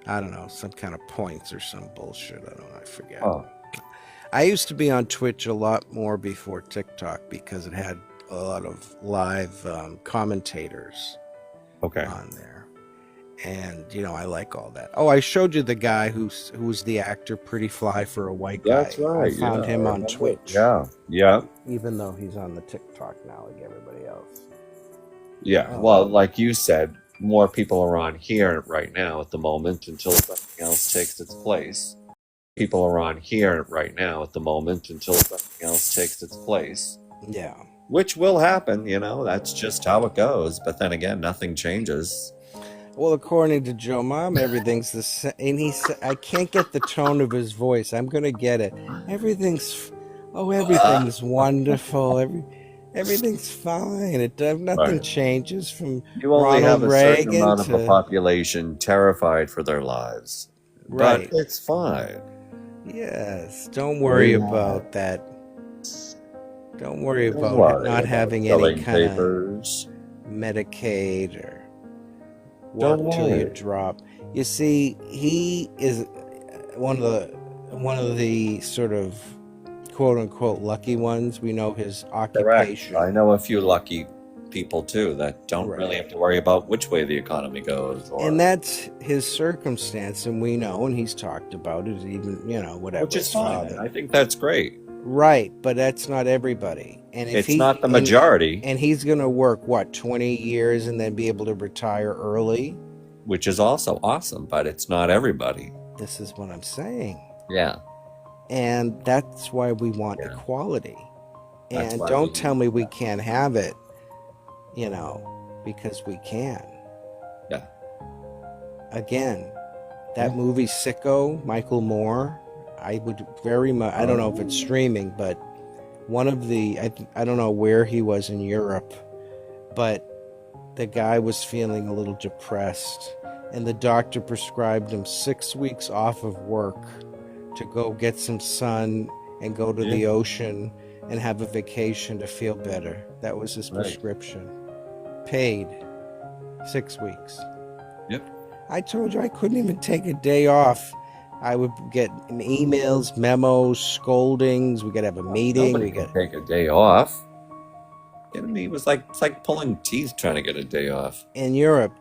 I don't know, some kind of points or some bullshit. I don't know. I forget. Oh. I used to be on Twitch a lot more before TikTok because it had a lot of live commentators on there. And, I like all that. Oh, I showed you the guy who was the actor Pretty Fly for a White Guy. That's right. I found him on Twitch. Yeah. Even though he's on the TikTok now like everybody else. Yeah. Well, like you said, more people are on here right now at the moment until something else takes its place. People are on here right now at the moment until something else takes its place. Yeah. Which will happen, that's just how it goes. But then again, nothing changes. Well, according to Joe Mom, everything's the same. And I can't get the tone of his voice. I'm gonna get it. Everything's wonderful. Everything's fine. Nothing Right. changes from You only Ronald have a certain Reagan amount of a to population terrified for their lives, but right. it's fine. Yes. Don't worry We about that. Don't worry don't about worry not about having any filling kind of papers. Medicaid or Don't work till you worry. drop. You see, he is one of the sort of quote unquote lucky ones. We know his Correct. occupation. I know a few lucky people too that don't Right. really have to worry about which way the economy goes. And that's his circumstance, and we know, and he's talked about it, even, whatever. Which is his fine. father. I think that's great. Right, but that's not everybody. And if It's not the majority, and he's going to work, 20 years and then be able to retire early? which is also awesome, but it's not everybody. This is what I'm saying. Yeah. And that's why we want Yeah. equality. That's And why don't we tell need me we can't have it, because we can. Yeah. Again, that movie Sicko, Michael Moore, I would very much, I don't know if it's streaming, but one of the, I don't know where he was in Europe, but the guy was feeling a little depressed, and the doctor prescribed him 6 weeks off of work to go get some sun and go to the ocean and have a vacation to feel better. That was his prescription. Paid 6 weeks. Yep. I told you I couldn't even take a day off. I would get emails, memos, scoldings. We gotta have a meeting. Nobody can take a day off. Kidding me? It's like pulling teeth trying to get a day off. In Europe,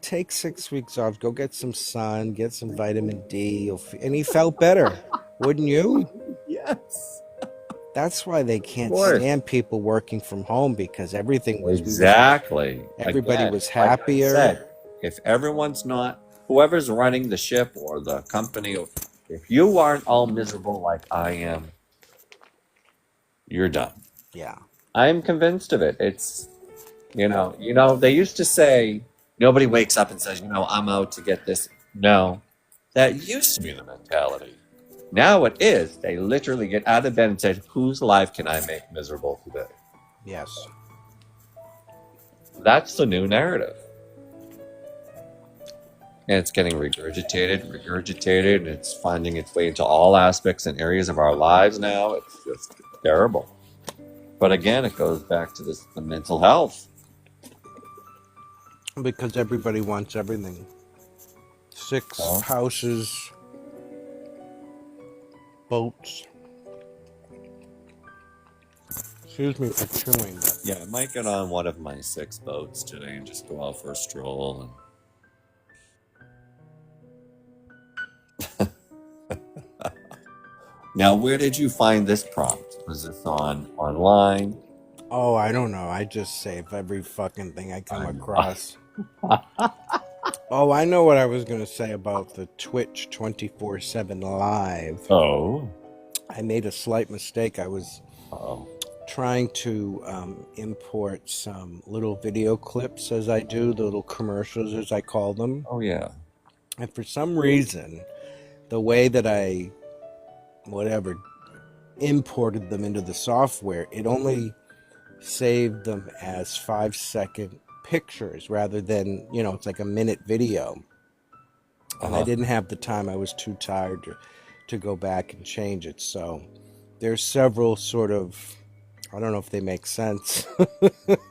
take 6 weeks off. Go get some sun, get some vitamin D, and he felt better. Wouldn't you? Yes. That's why they can't stand people working from home, because everything was exactly. Everybody was like I happier. said, if everyone's not, whoever's running the ship or the company, if you aren't all miserable like I am, you're done. Yeah. I'm convinced of it. It's, they used to say, nobody wakes up and says, I'm out to get this. No, that used to be the mentality. Now it is. They literally get out of bed and say, whose life can I make miserable today? Yes. That's the new narrative. And it's getting regurgitated, and it's finding its way into all aspects and areas of our lives now. It's just terrible. But again, it goes back to the mental health. Because everybody wants everything. 6 houses, boats. Excuse me for chewing. But Yeah, I might get on one of my 6 boats today and just go out for a stroll. Now, where did you find this prompt? Was this online? Oh, I don't know. I just save every fucking thing I come across. Oh, I know what I was going to say about the Twitch 24/7 live. Oh. I made a slight mistake. I was trying to import some little video clips, as I do, the little commercials, as I call them. Oh, yeah. And for some reason, the way that I imported them into the software, it only saved them as 5-second pictures rather than, it's like a minute video. And I didn't have the time. I was too tired to go back and change it. So there's several sort of, I don't know if they make sense.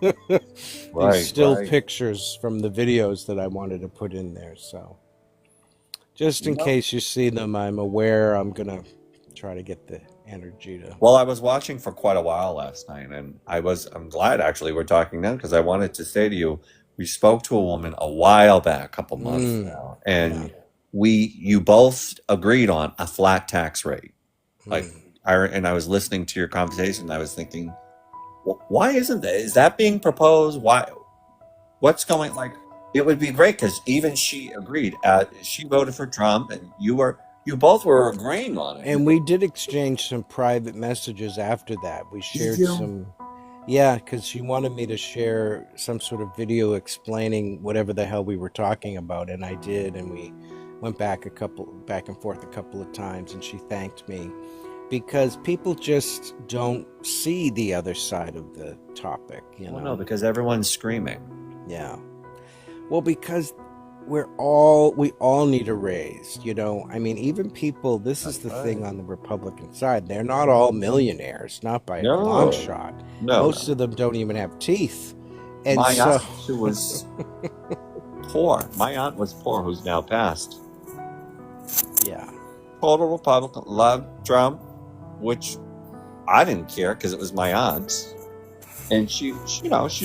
These still pictures from the videos that I wanted to put in there. So just in case you see them, I'm aware. I'm going to try to get the energy to. Well, I was watching for quite a while last night, and I'm glad actually we're talking now, because I wanted to say to you, we spoke to a woman a while back, a couple months now, and you both agreed on a flat tax rate. I was listening to your conversation, and I was thinking, why isn't that? Is that being proposed? Why? What's going, it would be great, because even she agreed. She voted for Trump, and you both were agreeing on it. And we did exchange some private messages after that. We shared some Yeah, because she wanted me to share some sort of video explaining whatever the hell we were talking about, and I did, and we went back and forth a couple of times, and she thanked me because people just don't see the other side of the topic, you Well, know. no, because everyone's screaming. Yeah. Well, because we all need a raise, you know. I mean, even people, this is the thing on the Republican side, they're not all millionaires, not by a long No, shot. no, Most no. of them don't even have teeth. And My so, aunt, who was poor. My aunt was poor, who's now passed. yeah. Total Republican, loved Trump, which I didn't care because it was my aunt. And she's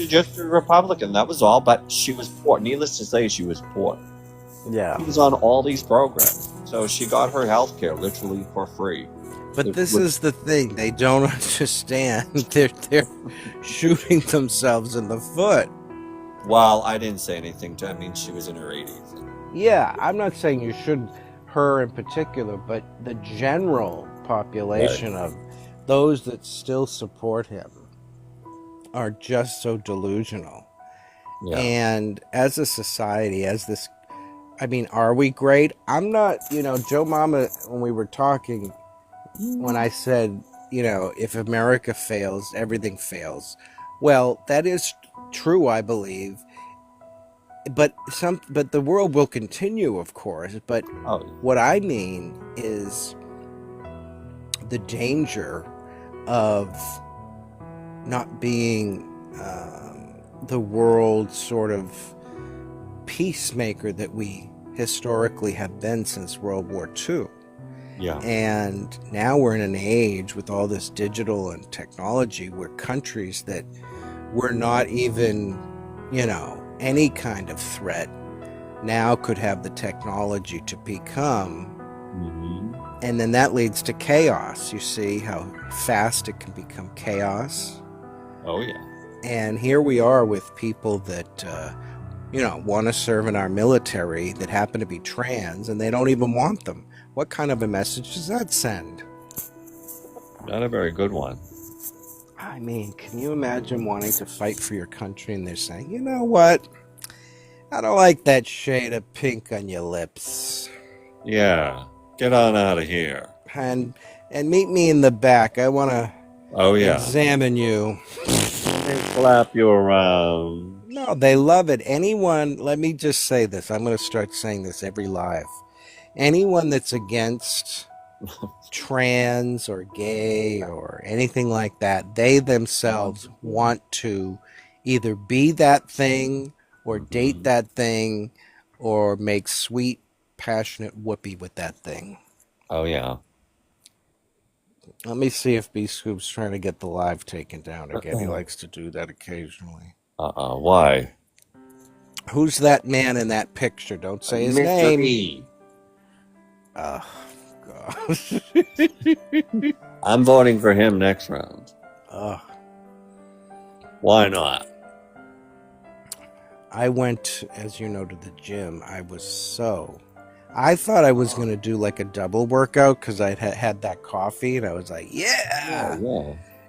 just a Republican. That was all. But she was poor. Needless to say, she was poor. Yeah. She was on all these programs, so she got her health care literally for free. But this is the thing, they don't understand. They're shooting themselves in the foot. Well, I didn't say anything to her. I mean, she was in her 80s. Yeah, I'm not saying you should, her in particular, but the general population of those that still support him are just so delusional. Yeah. And as a society, I mean, are we great? I'm not, Joe Mama, when we were talking, when I said, if America fails, everything fails. Well, that is true, I believe. But the world will continue, of course. But what I mean is the danger of not being the world sort of peacemaker that we historically have been since World War II. Yeah. And now we're in an age with all this digital and technology where countries that were not even, any kind of threat now could have the technology to become. And then that leads to chaos. You see how fast it can become chaos? Oh, yeah. And here we are with people that, want to serve in our military that happen to be trans, and they don't even want them. What kind of a message does that send? Not a very good one. I mean, can you imagine wanting to fight for your country and they're saying, you know what? I don't like that shade of pink on your lips. Yeah. Get on out of here. And meet me in the back. I want to examine you. And slap you around. No, they love it. Anyone, let me just say this. I'm going to start saying this every live. Anyone that's against trans or gay or anything like that, they themselves want to either be that thing or date that thing or make sweet, passionate whoopee with that thing. Oh, yeah. Let me see if Bscoop's trying to get the live taken down again. He likes to do that occasionally. Why? Who's that man in that picture? Don't say his name. E. Oh, gosh. I'm voting for him next round. Why not? I went, as you know, to the gym. I thought I was going to do like a double workout because I had that coffee and I was like, yeah.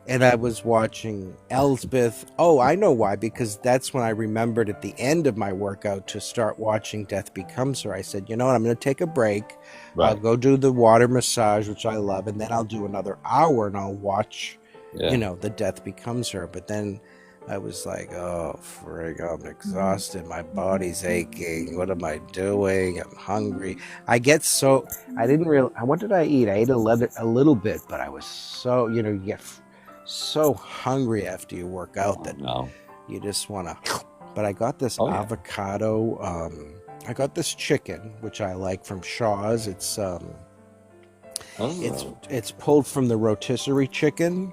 And I was watching Elsbeth. Oh, I know why, because that's when I remembered at the end of my workout to start watching Death Becomes Her. I said, you know what, I'm going to take a break. I'll go do the water massage, which I love, and then I'll do another hour and I'll watch, the Death Becomes Her. But then I was like, oh, frig, I'm exhausted. My body's aching. What am I doing? I'm hungry. I didn't really, what did I eat? I ate a little bit, but I was so, you get so hungry after you work out that you just want to. But I got this avocado. I got this chicken, which I like from Shaw's. It's it's pulled from the rotisserie chicken.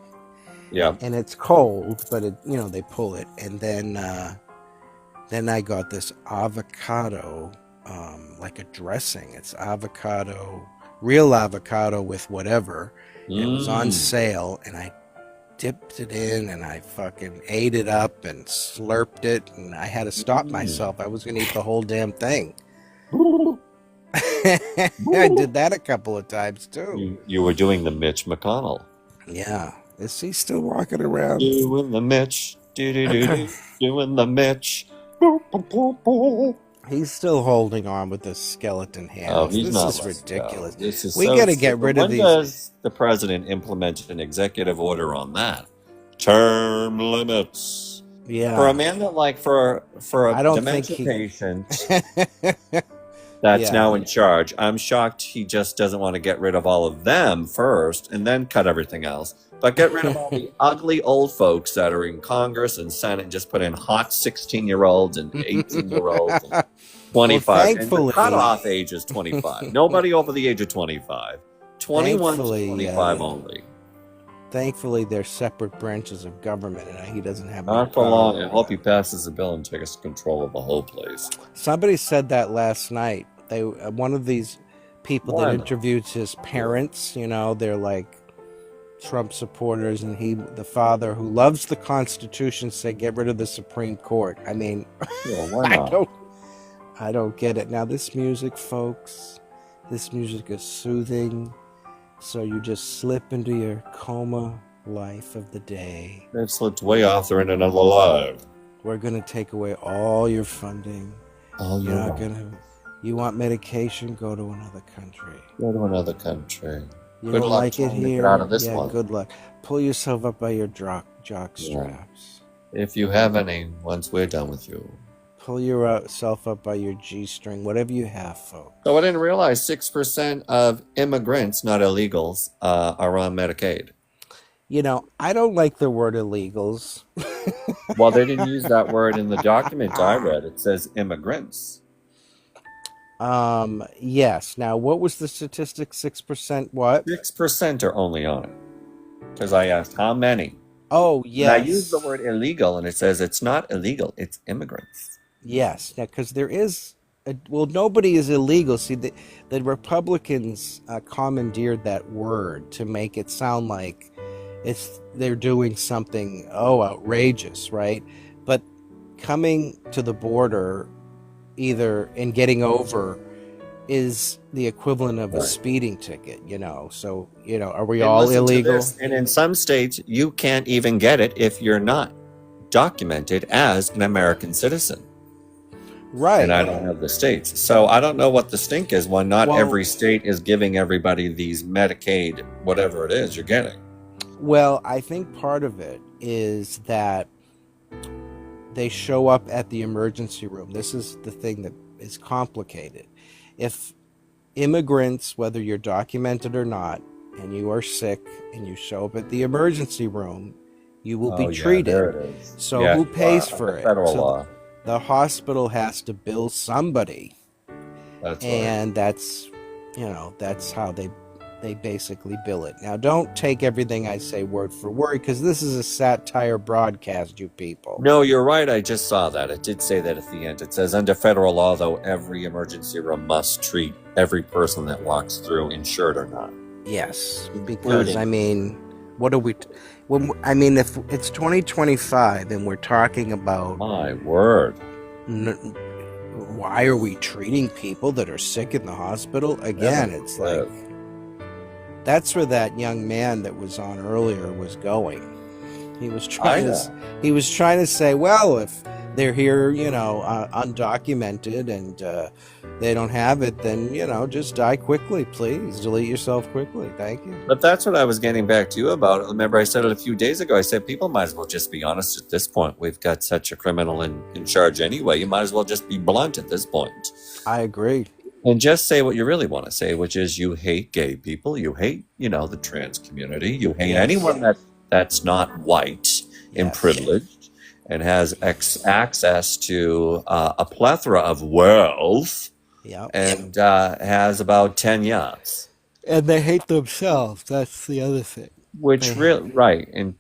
Yeah. And it's cold, but they pull it, and then I got this avocado, like a dressing. It's real avocado with whatever. It was on sale, and I dipped it in and I fucking ate it up and slurped it, and I had to stop myself. I was going to eat the whole damn thing. I did that a couple of times too. You were doing the Mitch McConnell. Yeah. Is he still walking around? Doing the Mitch. Do. Doing the Mitch. Boop, boop, boop, boop. He's still holding on with his skeleton hands. Oh, he's this not is letting go. ridiculous. This is We so got to get stupid. rid of When these. does the president implement an executive order on that? Term limits. Yeah. For a man that, like, for a I don't think dementia he. patient that's Yeah. now in charge, I'm shocked he just doesn't want to get rid of all of them first and then cut everything else. But get rid of all the ugly old folks that are in Congress and Senate and just put in hot 16-year-olds and 18-year-olds and 25. And the thankfully- cutoff age is 25. Nobody over the age of 25. 21 to Thankfully, 25 only. Thankfully, they're separate branches of government, and he doesn't have. Not any for power long. I over hope that. he passes a bill and takes control of the whole place. Somebody said that last night. They one of these people that One. interviewed his parents. You know, they're like Trump supporters, and the father who loves the Constitution, said, "Get rid of the Supreme Court." I mean, Yeah, why not? I don't get it. Now, this music, folks, this music is soothing, so you just slip into your coma life of the day. They've slipped way off. They're in another life. We're gonna take away all your funding. Oh, You're not yeah. gonna. You want medication? Go to another country. Go to another country. You Good don't luck like it trying to here? get out of this yeah, one. good luck. Pull yourself up by your jock Yeah. straps. If you have any, once we're done with you. Pull yourself up by your G-string, whatever you have, folks. So I didn't realize 6% of immigrants, not illegals, are on Medicaid. You know, I don't like the word illegals. Well, they didn't use that word in the document I read. It says immigrants. Yes. Now, what was the statistic? 6%? What? 6% are only on it. Because I asked how many. Oh, And yes. I used the word illegal, and it says it's not illegal, it's immigrants. Yes. Now, because there is, well, nobody is illegal. See, the Republicans commandeered that word to make it sound like they're doing something outrageous, right? But coming to the border, either and getting over, is the equivalent of a Right. speeding ticket. You know, so are we And all listen to illegal? this, and in some states, you can't even get it if you're not documented as an American citizen. Right. And I don't have the states. So I don't know what the stink is when not Well- every state is giving everybody these Medicaid, whatever it is you're getting. Well, I think part of it is that they show up at the emergency room. This is the thing that is complicated. If immigrants, whether you're documented or not, and you are sick and you show up at the emergency room, you will be treated. There it is. So Yeah, who pays under for it? Federal So law. the hospital has to bill somebody, That's right. and that's how they basically bill it. Now, don't take everything I say word for word, because this is a satire broadcast, you people. No, you're right. I just saw that. It did say that at the end. It says, under federal law, though, every emergency room must treat every person that walks through, insured or not. Yes, because Including- I mean, what are we? If it's 2025 and we're talking about My word. why are we treating people that are sick in the hospital? Again, Never it's said. like that's where that young man that was on earlier was going. He was trying to say, well, if they're here, undocumented and they don't have it, then just die quickly, please. Delete yourself quickly. Thank you. But that's what I was getting back to you about. Remember, I said it a few days ago. I said people might as well just be honest at this point. We've got such a criminal in charge anyway. You might as well just be blunt at this point. I agree. And just say what you really want to say, which is you hate gay people. You hate, the trans community. You hate Yes. anyone that's not white and Yes. privileged and has access to a plethora of wealth Yeah. and has about 10 yachts. And they hate themselves. That's the other thing. Which They- really, right. And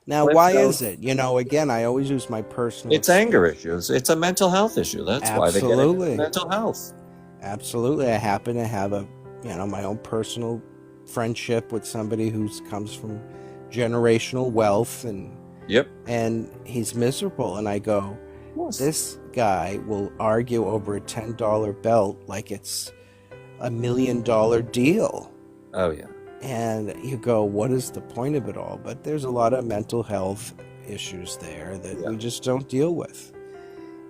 Now, Let's why go. is it? Again, I always use my personal. it's anger issues. It's a mental health issue. That's why they get Absolutely. into mental health. Absolutely. I happen to have my own personal friendship with somebody who comes from generational wealth, Yep. and he's miserable. And I go, this guy will argue over a $10 belt like it's $1 million deal. Oh, yeah. And you go, what is the point of it all? But there's a lot of mental health issues there that we just don't deal with.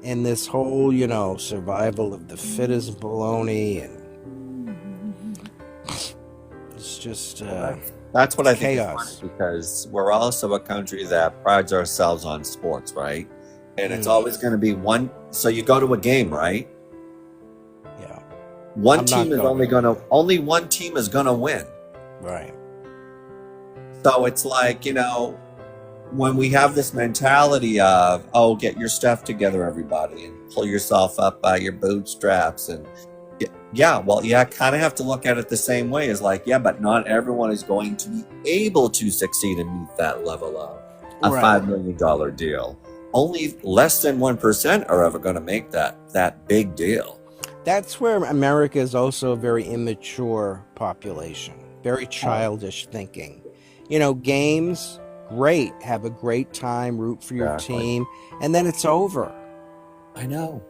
And this whole, survival of the fittest baloney, and it's just That's what I think is chaos. funny, because we're also a country that prides ourselves on sports, right? And it's always going to be one. So you go to a game, right? Yeah. One I'm team not is going. only one team is going to win. Right. So it's like, when we have this mentality of, oh, get your stuff together, everybody, and pull yourself up by your bootstraps. And kind of have to look at it the same way as like, but not everyone is going to be able to succeed and meet that level of a $5 million deal. Only less than 1% are ever going to make that big deal. That's where America is also a very immature population, very childish thinking. Games, great, have a great time, root for your team, and then it's over. I know.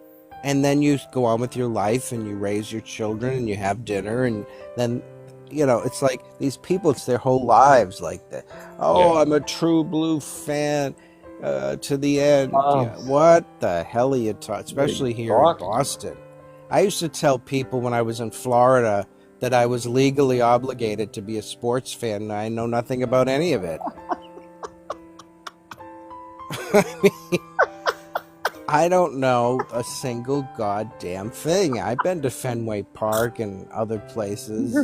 And then you go on with your life and you raise your children and you have dinner, and then, it's like these people, it's their whole lives like that. Oh, I'm a true blue fan to the end. What the hell are you talking? Especially here in Boston. I used to tell people when I was in Florida that I was legally obligated to be a sports fan, and I know nothing about any of it. I don't know a single goddamn thing. I've been to Fenway Park and other places.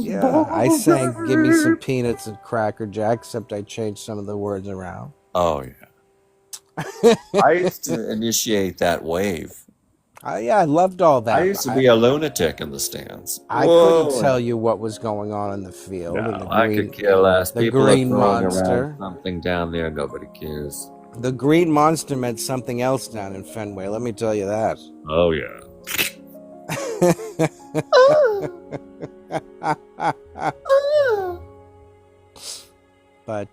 Yeah, I sang Give Me Some Peanuts and Cracker Jack, except I changed some of the words around. Oh, yeah. I used to initiate that wave. I loved all that. I used to be a lunatic in the stands. I couldn't tell you what was going on in the field. No, and I could care less. The People green are throwing monster. around something down there. Nobody cares. The green monster meant something else down in Fenway. Let me tell you that. Oh, yeah. But,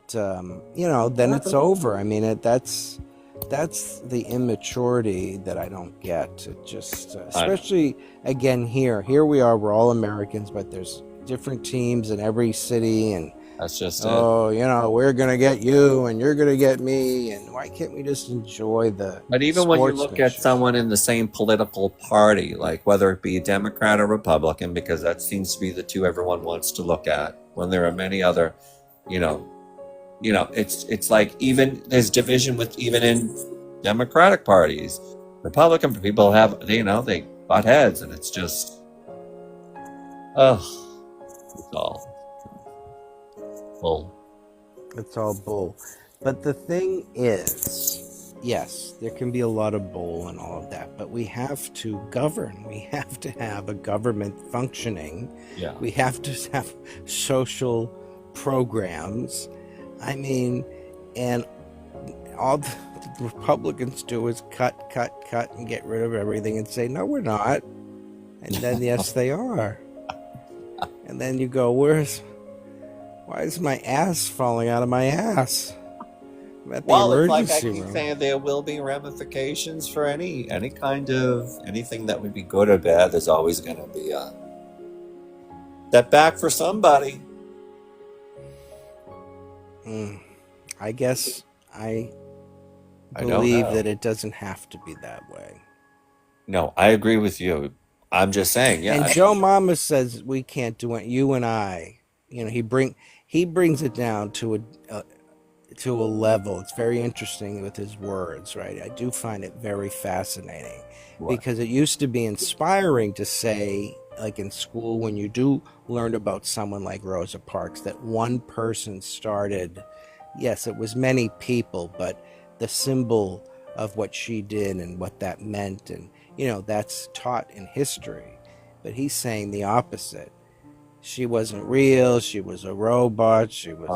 then it's over. I mean, that's the immaturity that I don't get. It just, especially, again, here we are, we're all Americans, but there's different teams in every city, and that's just we're going to get you, and you're going to get me, and why can't we just enjoy the But even when you look at someone in the same political party, like whether it be Democrat or Republican, because that seems to be the two everyone wants to look at, when there are many other, it's like even there's division even in Democratic parties. Republican people they butt heads, and it's just, it's all bull. It's all bull. But the thing is, yes, there can be a lot of bull and all of that, but we have to govern. We have to have a government functioning. Yeah. We have to have social programs. I mean, and all the Republicans do is cut, and get rid of everything and say, no, we're not. And then, yes, they are. And then you go, why is my ass falling out of my ass? I'm at the it's like I emergency keep room. saying, there will be ramifications for any kind of anything that would be good or bad. There's always going to be a setback for somebody. I guess I believe that it doesn't have to be that way. No, I agree with you. I'm just saying, yeah. And Joe Mama says we can't do it. You and I, he brings it down to a level. It's very interesting with his words, right? I do find it very fascinating because it used to be inspiring to say, like in school, when you do learn about someone like Rosa Parks, that one person started. Yes, it was many people, but the symbol of what she did and what that meant, and that's taught in history. But he's saying the opposite. She wasn't real. She was a robot. She was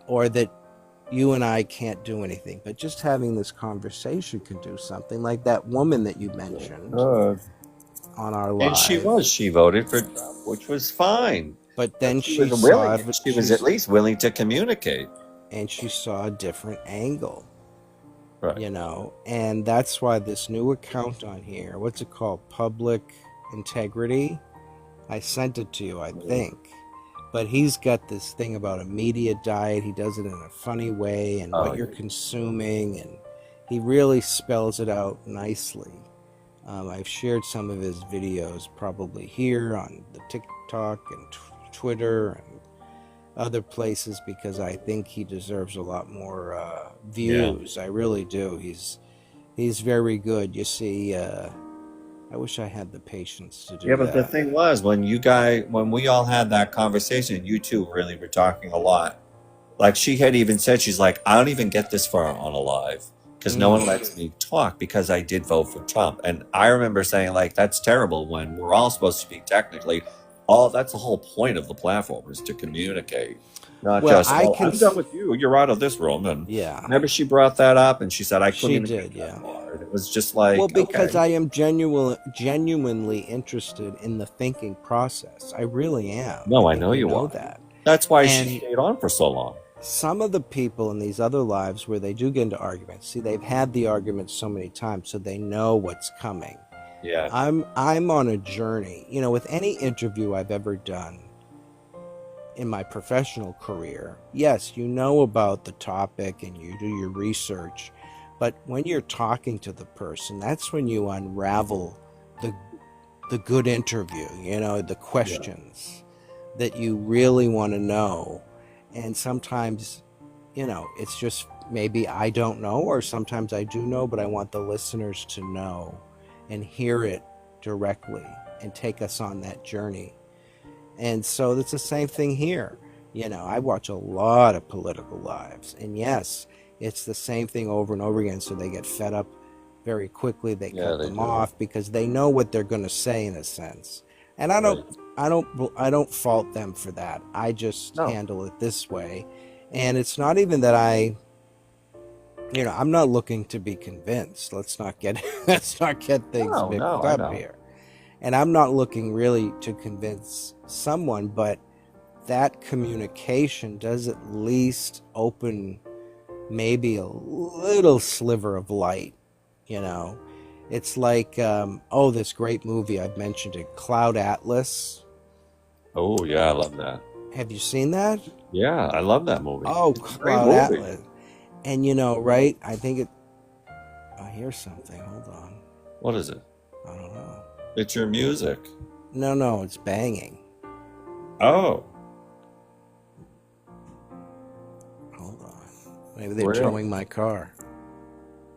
or that you and I can't do anything. But just having this conversation could do something, like that woman that you mentioned on our live. And she voted for Trump, which was fine. But then she was at least willing to communicate. And she saw a different angle. Right. And that's why this new account on here, what's it called? Public Integrity. I sent it to you, I think. But he's got this thing about a media diet. He does it in a funny way, and what you're consuming, and he really spells it out nicely. I've shared some of his videos probably here on the TikTok and Twitter and other places because I think he deserves a lot more views. I really do. He's very good. You see, I wish I had the patience to do Yeah, but the that. thing was, when we all had that conversation, you two really were talking a lot. Like she had even said, she's like, I don't even get this far on a live because no one lets me talk because I did vote for Trump. And I remember saying, like, that's terrible when we're all supposed to be technically that's the whole point of the platform is to communicate. Not Well, just, I'm done with you. You're out of this room. And yeah, remember, she brought that up, and she said I couldn't she even did. get that Yeah. far. And it was just like, Well, because okay. I am genuinely interested in the thinking process. I really am. No, I think know you are. that. That's why And she stayed on for so long. some of the people in these other lives where they do get into arguments, see, they've had the arguments so many times, so they know what's coming. Yeah. I'm on a journey. You know, with any interview I've ever done in my professional career, yes, you know about the topic and you do your research, but when you're talking to the person, that's when you unravel the good interview, you know, the questions that you really want to know. And sometimes, you know, it's just maybe I don't know, or sometimes I do know, but I want the listeners to know and hear it directly and take us on that journey. And so it's the same thing here. You know, I watch a lot of political lives, and yes, it's the same thing over and over again. So they get fed up very quickly. They cut them off because they know what they're going to say in a sense. And I don't fault them for that. I just handle it this way. And it's not even that I'm not looking to be convinced. Let's not get things mixed up here. And I'm not looking really to convince someone, but that communication does at least open maybe a little sliver of light, you know. It's like, this great movie, I've mentioned it, Cloud Atlas. Oh, yeah, I love that. Have you seen that? Yeah, I love that movie. Oh, Cloud Atlas. And you know, right? I think I hear something. Hold on. What is it? I don't know. It's your music. No, it's banging. Oh. Hold on. Maybe they're towing my car.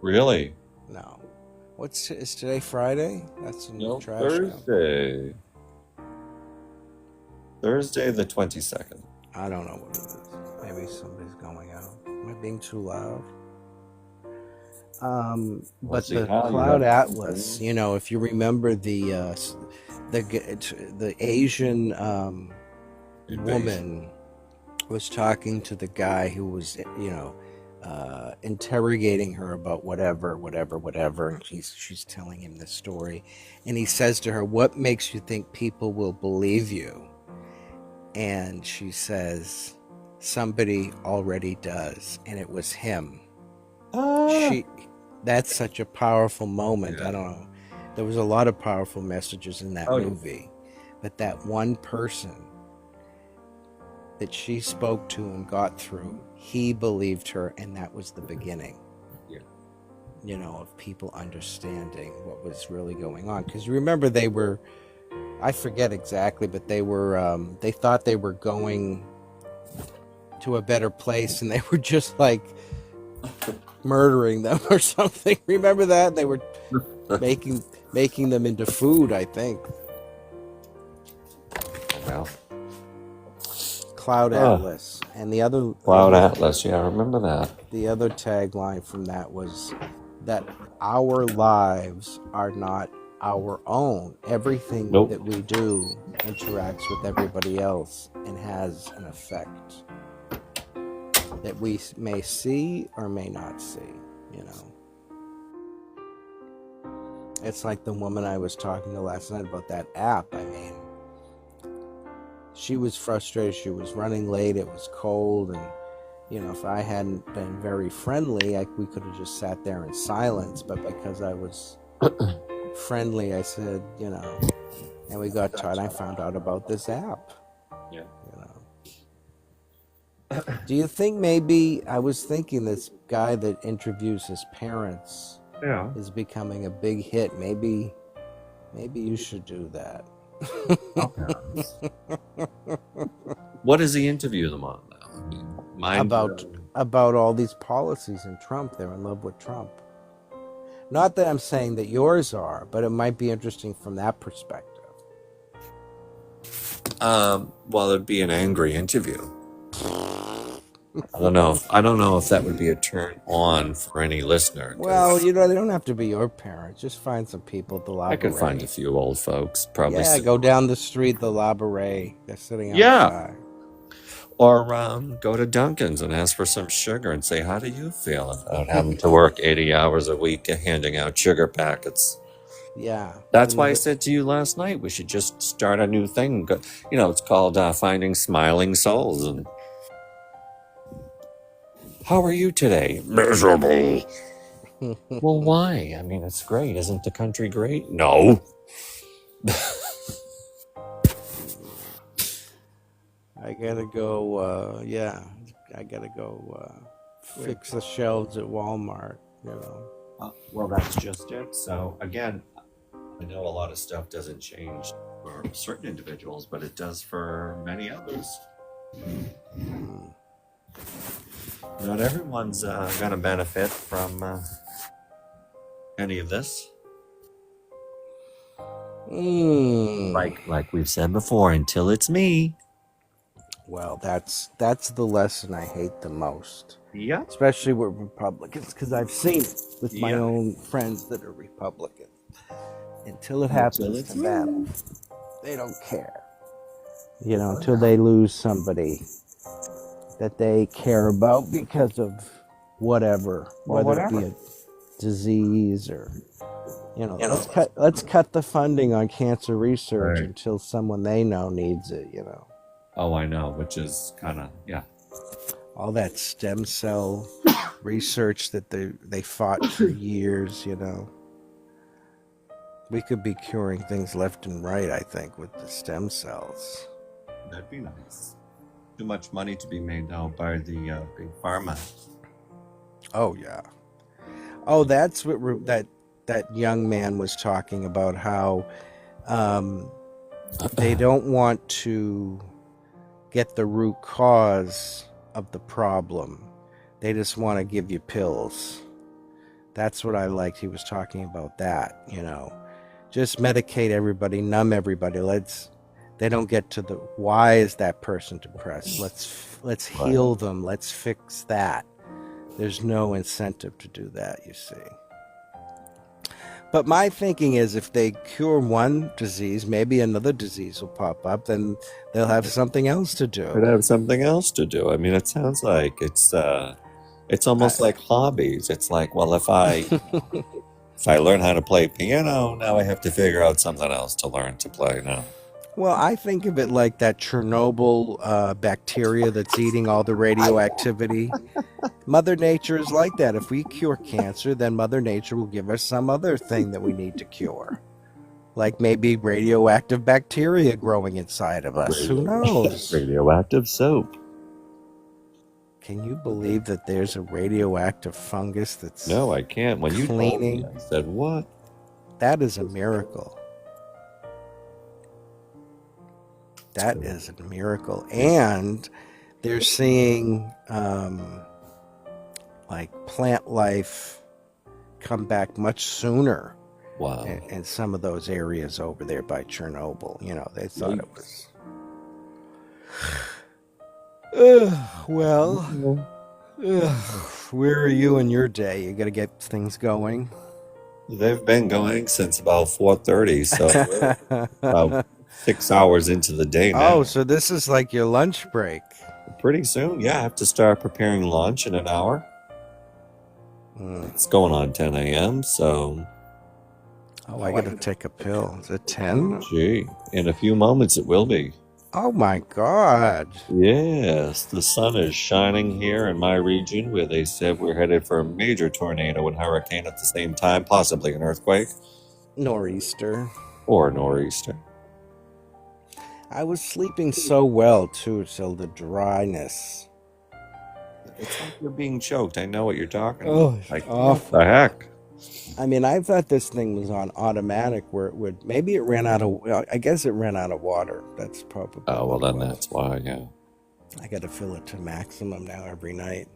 Really? No. Is today Friday? That's a new trash Thursday. Thursday the 22nd. I don't know what it is. Maybe somebody's going out. Am I being too loud? But the Cloud Atlas, you know, if you remember the Asian woman was talking to the guy who was, you know, interrogating her about whatever, and she's telling him this story, and he says to her, "What makes you think people will believe you?" And she says, "Somebody already does," and it was him. That's such a powerful moment. I don't know. There was a lot of powerful messages in that movie, but that one person that she spoke to and got through, he believed her, and that was the beginning. You know, of people understanding what was really going on. Because remember, they were, I forget exactly, but they were, they thought they were going to a better place, and they were just like murdering them or something. Remember that? They were making them into food, I think. Well, Cloud Atlas. And the other Atlas, yeah, I remember that. The other tagline from that was that our lives are not our own. Everything that we do interacts with everybody else and has an effect that we may see or may not see, you know. It's like the woman I was talking to last night about that app. I mean, she was frustrated. She was running late. It was cold. And, you know, if I hadn't been very friendly, we could have just sat there in silence. But because I was friendly, I said, you know, and we got taught. I found out about this app. Yeah. Do you think maybe, I was thinking this guy that interviews his parents is becoming a big hit. Maybe you should do that. What does he interview them on, though? I mean, about all these policies in Trump. They're in love with Trump. Not that I'm saying that yours are, but it might be interesting from that perspective. well, it'd be an angry interview. I don't know if that would be a turn on for any listener. Well, they don't have to be your parents. Just find some people at the La I could Brea. find a few old folks, probably. Yeah, go down the street, the La Brea. They're sitting outside. Or go to Dunkin's and ask for some sugar and say, how do you feel about having to work 80 hours a week handing out sugar packets? Yeah. That's why I said to you last night, we should just start a new thing. It's called Finding Smiling Souls. And how are you today? Miserable. Well, why? I mean, it's great. Isn't the country great? No. I gotta go. I gotta go fix the shelves at Walmart. Well, that's just it. So again, I know a lot of stuff doesn't change for certain individuals, but it does for many others. Not everyone's going to benefit from any of this. Like we've said before, until it's me. Well, that's the lesson I hate the most. Yeah. Especially with Republicans, because I've seen it with my own friends that are Republicans. Until it happens to them, they don't care. Until they lose somebody that they care about because of whatever, whether it be a disease or, let's cut the funding on cancer research until someone they know needs it. Oh, I know, which is kind of all that stem cell research that they fought for years. We could be curing things left and right, I think, with the stem cells. That'd be nice. Too much money to be made now by the big pharma. Oh, yeah. Oh, that's what that young man was talking about, how they don't want to get the root cause of the problem. They just want to give you pills. That's what I liked. He was talking about that, Just medicate everybody, numb everybody. They don't get to the why is that person depressed? Let's heal them. Let's fix that. There's no incentive to do that, you see. But my thinking is, if they cure one disease, maybe another disease will pop up, then they'll have something else to do. They'd have something else to do. I mean, it sounds like it's almost like hobbies. It's like, well, if I learn how to play piano, now I have to figure out something else to learn to play now. Well, I think of it like that Chernobyl bacteria that's eating all the radioactivity. Mother Nature is like that. If we cure cancer, then Mother Nature will give us some other thing that we need to cure. Like maybe radioactive bacteria growing inside of us. Who knows? Radioactive soap. Can you believe that there's a radioactive fungus that's No, I can't. When you cleaning? told me, I said, what? That is a miracle. That is a miracle. And they're seeing like plant life come back much sooner. Wow. In some of those areas over there by Chernobyl. They thought it was... where are you in your day? You got to get things going. They've been going since about 4:30, so about 6 hours into the day now. Oh, so this is like your lunch break. Pretty soon, yeah. I have to start preparing lunch in an hour. It's going on 10 a.m., so... Oh, I got to take a pill. Is it 10? Gee, in a few moments it will be. Oh, my God. Yes, the sun is shining here in my region where they said we're headed for a major tornado and hurricane at the same time, possibly an earthquake. Nor'easter. Or a nor'easter. I was sleeping so well too till the dryness. It's like you're being choked. I know what you're talking Oh, about. it's Like, what awful. the heck? I mean, I thought this thing was on automatic where it would, maybe it ran out of, I guess it ran out of water. That's probably Oh, well, what it then was. that's why, yeah. I got to fill it to maximum now every night.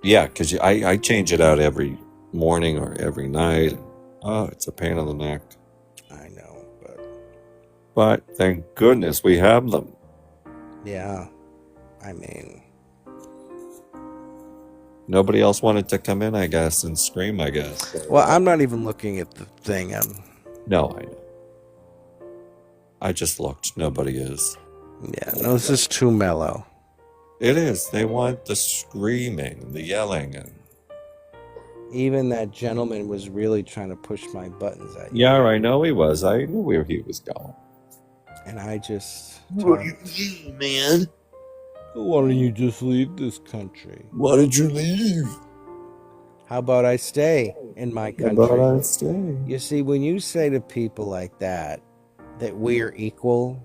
Yeah, because I change it out every morning or every night. Oh, it's a pain in the neck. I know, But thank goodness we have them. yeah, I mean, Nobody else wanted to come in, I guess, and scream, I guess. So, well, I'm not even looking at the thing. No, I know. I just looked. Nobody is. Yeah, no, this is too mellow. It is. They want the screaming, the yelling, and Even that gentleman was really trying to push my buttons at you. yeah, I know he was. I knew where he was going. And I just. What do you mean, man? Why don't you just leave this country? Why did you leave? How about I stay in my How country? about I stay? You see, when you say to people like that we are equal,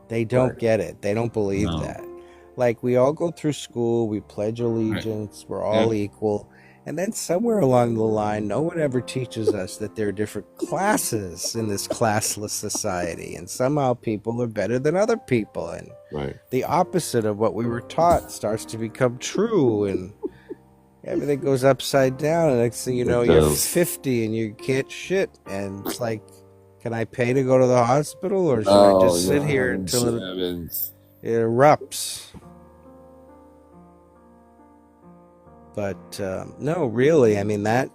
they don't Right. get it. They don't believe No. that. Like, we all go through school, we pledge allegiance, we're all equal. And then somewhere along the line, no one ever teaches us that there are different classes in this classless society. And somehow people are better than other people. And Right. the opposite of what we were taught starts to become true. And everything goes upside down. And next thing you know, you're 50 and you can't shit. And it's like, can I pay to go to the hospital? Or should I just sit here until it erupts? But no, really, I mean, that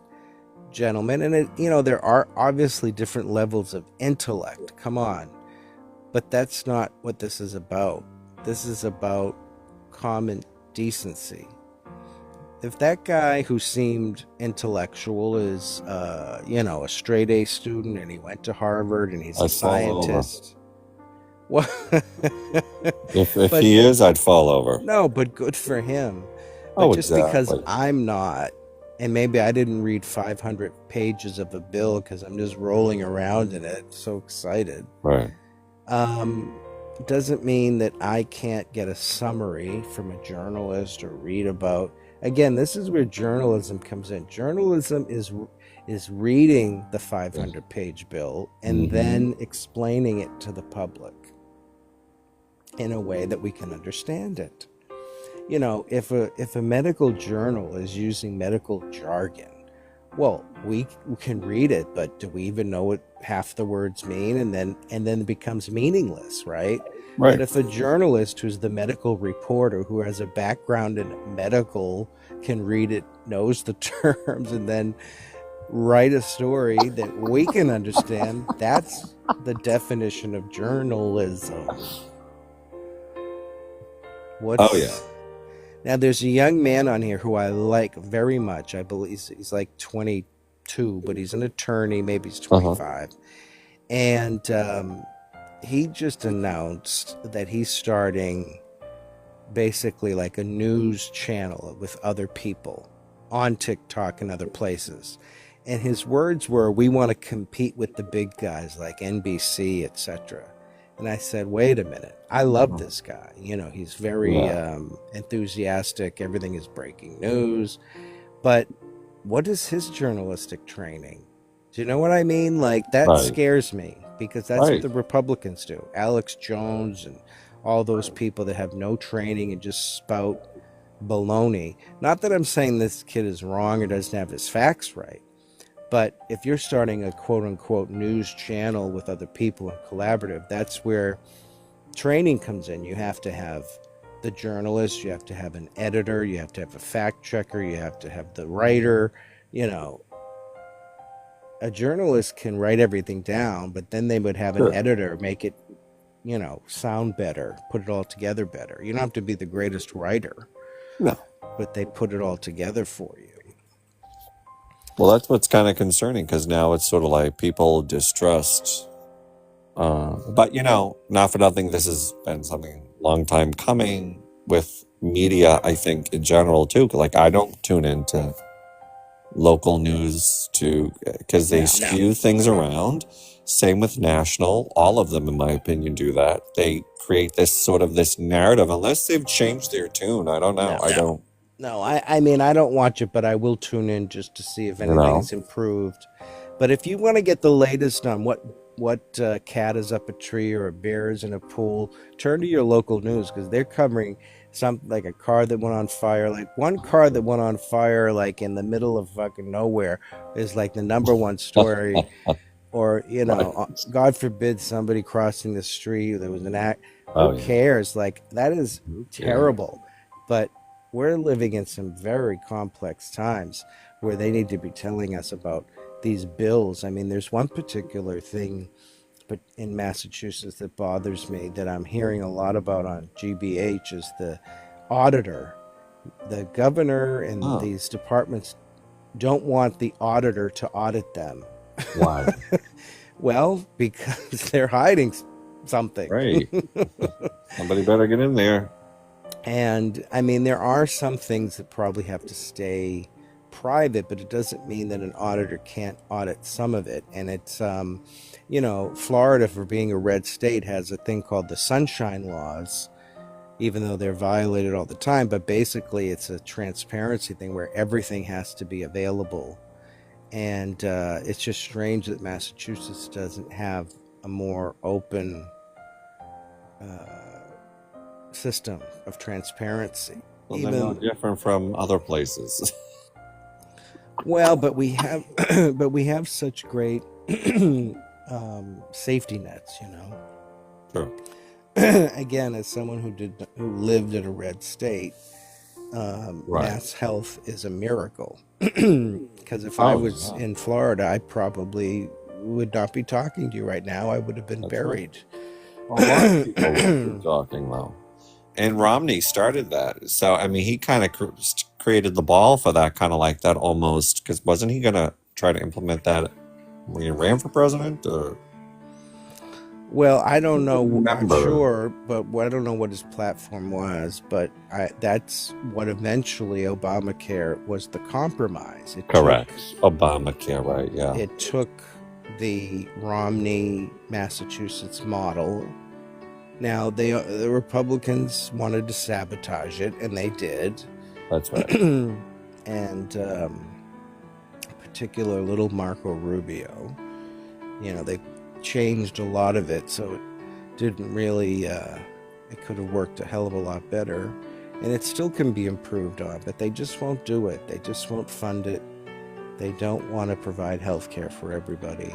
gentleman, and it, there are obviously different levels of intellect. Come on. But that's not what this is about. This is about common decency. If that guy who seemed intellectual is, a straight A student and he went to Harvard and he's a scientist. Well, if he is, I'd fall over. No, but good for him. But just because I'm not, and maybe I didn't read 500 pages of a bill because I'm just rolling around in it, so excited. Right. Doesn't mean that I can't get a summary from a journalist or read about. Again, this is where journalism comes in. Journalism is reading the 500-page bill and then explaining it to the public in a way that we can understand it. If a medical journal is using medical jargon, well, we can read it, but do we even know what half the words mean? And then it becomes meaningless, right? Right. But if a journalist who's the medical reporter who has a background in medical can read it, knows the terms, and then write a story that we can understand, that's the definition of journalism. Oh, yeah. Now, there's a young man on here who I like very much. I believe he's like 22, but he's an attorney. Maybe he's 25. And he just announced that he's starting basically like a news channel with other people on TikTok and other places. And his words were, we want to compete with the big guys like NBC, etc. And I said, wait a minute. I love this guy. He's very enthusiastic. Everything is breaking news. But what is his journalistic training? Do you know what I mean? Like, that scares me because that's what the Republicans do. Alex Jones and all those people that have no training and just spout baloney. Not that I'm saying this kid is wrong or doesn't have his facts right. But if you're starting a quote-unquote news channel with other people and collaborative, that's where training comes in. You have to have the journalist, you have to have an editor, you have to have a fact checker, you have to have the writer. A journalist can write everything down, but then they would have an editor make it, sound better, put it all together better. You don't have to be the greatest writer. No. But they put it all together for you. Well, that's what's kind of concerning because now it's sort of like people distrust. But, not for nothing, this has been something long time coming with media, I think, in general, too. Like, I don't tune into local news because they skew things around. Same with national. All of them, in my opinion, do that. They create this narrative, unless they've changed their tune. I don't know. No. I don't, No, I mean, I don't watch it, but I will tune in just to see if you anything know. is improved. But if you want to get the latest on what cat is up a tree or a bear is in a pool, turn to your local news because they're covering something like a car that went on fire. Like one car that went on fire, like in the middle of fucking nowhere, is like the number one story. Or Right. God forbid somebody crossing the street. There was an act. Oh, Who yeah. cares? Like that is Who cares? terrible. But we're living in some very complex times where they need to be telling us about these bills. I mean, there's one particular thing, but in Massachusetts that bothers me that I'm hearing a lot about on GBH is the auditor. The governor and Huh. these departments don't want the auditor to audit them. Why? Well, because they're hiding something. Right. Somebody better get in there. And I mean, there are some things that probably have to stay private, but it doesn't mean that an auditor can't audit some of it. And it's, Florida, for being a red state, has a thing called the Sunshine Laws, even though they're violated all the time. But basically, it's a transparency thing where everything has to be available. And it's just strange that Massachusetts doesn't have a more open system of transparency. Well, they're no different from other places. Well, but we have, but we have such great safety nets, True. Again, as someone who lived in a red state, Right. mass health is a miracle. Because if I was in Florida, I probably would not be talking to you right now. I would have been buried. A lot of people would be talking though. And Romney started that. So, I mean, he kind of created the ball for that, kind of like that almost, because wasn't he going to try to implement that when he ran for president? Or? Well, I don't know. I'm Remember. sure, but I don't know what his platform was. But that's what eventually Obamacare was the compromise. Correct. Obamacare, right? Yeah. It took the Romney, Massachusetts model. Now, the Republicans wanted to sabotage it, and they did. That's right. And particular little Marco Rubio, they changed a lot of it, so it didn't really, it could have worked a hell of a lot better. And it still can be improved on, but they just won't do it. They just won't fund it. They don't want to provide health care for everybody.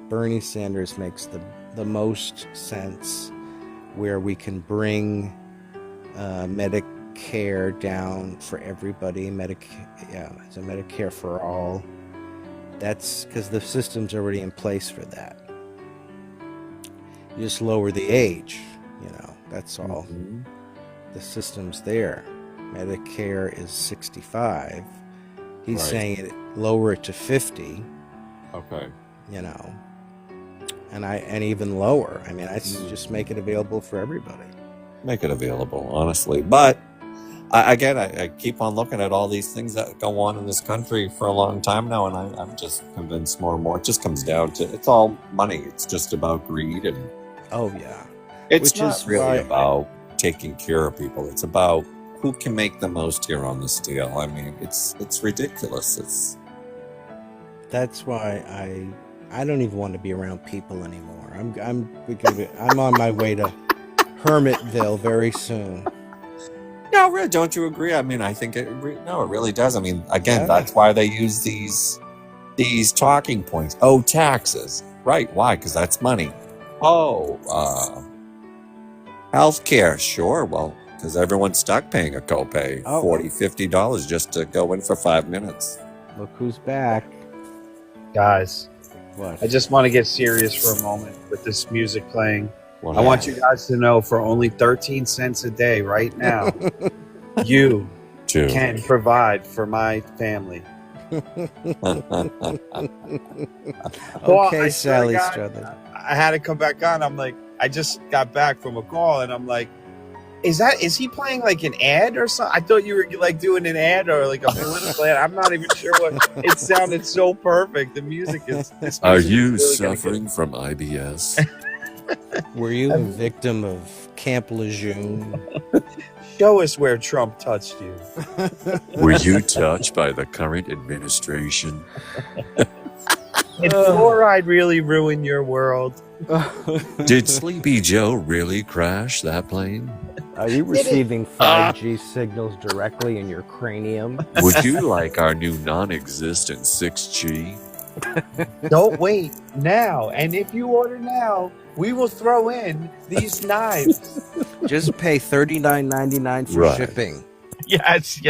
Bernie Sanders makes the most sense, where we can bring Medicare down for everybody. It's a Medicare for all. That's because the system's already in place for that. You just lower the age, that's all. Mm-hmm. The system's there. Medicare is 65. He's Right. saying lower it to 50. Okay. And even lower. I mean, I just make it available for everybody. Make it available, honestly. But I keep on looking at all these things that go on in this country for a long time now, and I'm just convinced more and more. It just comes down to, it's all money. It's just about greed, and Oh yeah. it's Which not is really why- about taking care of people. It's about who can make the most here on this deal. I mean, it's ridiculous. That's why I don't even want to be around people anymore. I'm on my way to Hermitville very soon. No, really, don't you agree? I mean, I think it really does. I mean, again, Yeah. that's why they use these talking points. Oh, taxes. Right. Why? Because that's money. Oh, healthcare. Sure. Well, because everyone's stuck paying a copay, Oh. $40, $50 just to go in for 5 minutes. Look who's back. Guys, What? I just want to get serious for a moment with this music playing. What I want you guys to know, for only 13 cents a day right now, you to can provide for my family. Well, Okay, I swear to Sally God, Struthers. I had to come back on. I'm like, I just got back from a call, and I'm like, Is he playing like an ad or something? I thought you were like doing an ad or like a political ad. I'm not even sure what. It sounded so perfect. The music is. This Are music you is really suffering from IBS? Were you a victim of Camp Lejeune? Show us where Trump touched you. Were you touched by the current administration? Did fluoride really ruin your world? Did Sleepy Joe really crash that plane? Are you receiving 5G signals directly in your cranium? Would you like our new non-existent 6G? Don't wait now. And if you order now, we will throw in these knives. Just pay $39.99 for Right. shipping. Yes.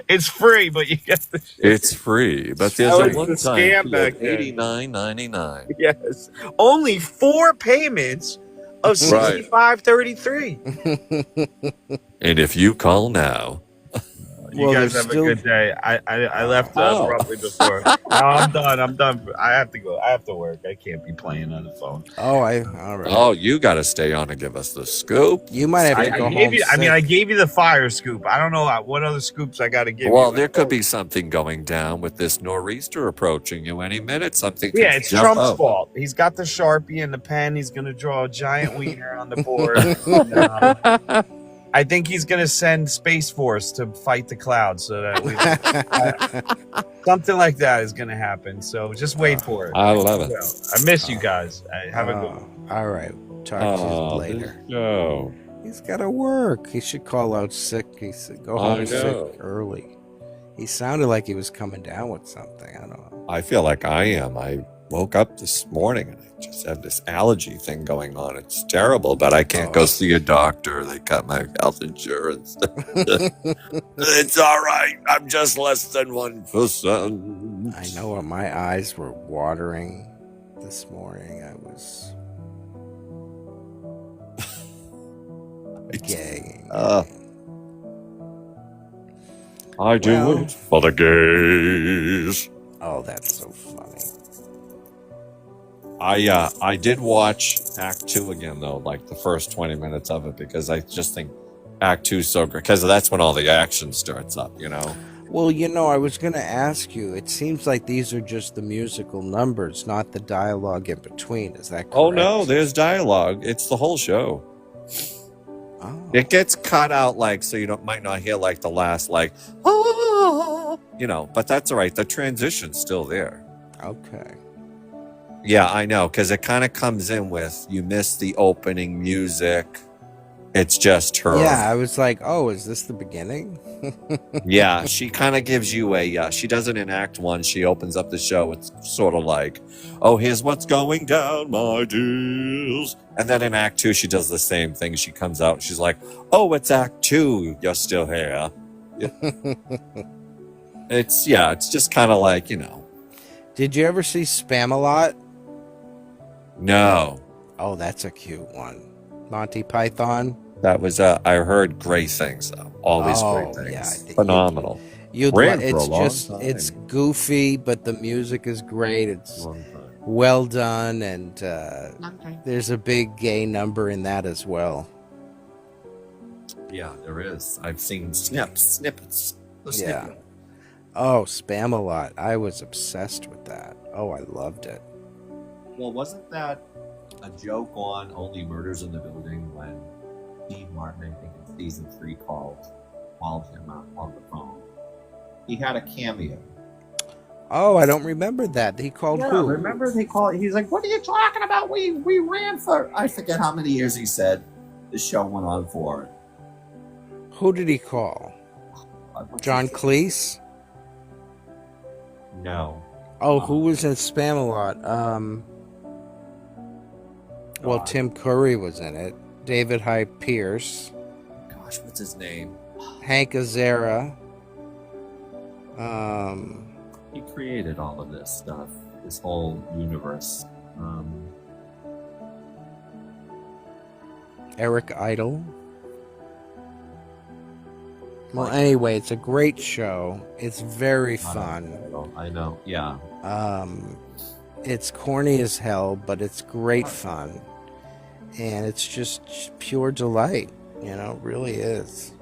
It's free, but you get the shit. It's free, but there's That a was the one-time scam fee back of then. $89.99. Yes. Only 4 payments of Right. $65.33. And if you call now, You Well, guys there's have still- a good day. I left Oh. abruptly before. No, I'm done. I have to go. I have to work. I can't be playing on the phone. All right. oh, you got to stay on and give us the scoop. You might have to go home. I gave you the fire scoop. I don't know what other scoops I got to give you. Well, there could be something going down with this nor'easter approaching you any minute. Something. Yeah, could it's jump Trump's out. fault. He's got the Sharpie and the pen. He's going to draw a giant wiener on the board. I think he's going to send Space Force to fight the clouds so that something like that is going to happen. So just wait for it. I love it. I miss you guys. Have a good one. All right. Talk to you later. No. He's got to work. He should call out sick. He should go I home know. sick early. He sounded like he was coming down with something. I don't know. I feel like I am. I woke up this morning and I just have this allergy thing going on. It's terrible, but I can't go see a doctor. They cut my health insurance. It's all right. I'm just less than 1%. I know my eyes were watering this morning. I was gagging. I do Well- it for the gays. Oh, that's so funny. I did watch Act 2 again though, like the first 20 minutes of it, because I just think Act 2 is so great because that's when all the action starts up, you know. Well, I was going to ask you. It seems like these are just the musical numbers, not the dialogue in between. Is that correct? Oh no, there's dialogue. It's the whole show. Oh. It gets cut out like so you might not hear like the last like oh, but that's all right. The transition's still there. Okay. Yeah, I know, because it kind of comes in with you miss the opening music. It's just her. Yeah, I was like, oh, is this the beginning? Yeah, she kind of gives you she does it in Act 1. She opens up the show. It's sort of like, oh, here's what's going down, my dears. And then in Act 2, she does the same thing. She comes out and she's like, oh, it's Act 2. You're still here. It's just kind of like, Did you ever see Spam-A-Lot? No. Oh, that's a cute one. Monty Python. That was, I heard great things, though. Always great things. Yeah, I think Phenomenal. It's for a long just time. it's goofy, but the music is great. It's Long time. well done, and there's a big gay number in that as well. Yeah, there is. I've seen snippets. Yeah. Oh, Spam-A-Lot. I was obsessed with that. Oh, I loved it. Well, wasn't that a joke on Only Murders in the Building when Steve Martin, I think in season 3, called him up on the phone? He had a cameo. Oh, I don't remember that. He called who? Remember they called? He's like, "What are you talking about? We ran for I forget how many years." He said the show went on for. Who did he call? John Cleese? No. Oh, who was in Spam-A-Lot? Well, God. Tim Curry was in it. David Hyde Pierce. Gosh, what's his name? Hank Azaria. He created all of this stuff, this whole universe. Eric Idle. Well, anyway, it's a great show. It's very fun. I know. Yeah. It's corny as hell, but it's great fun. And it's just pure delight. You know, it really is.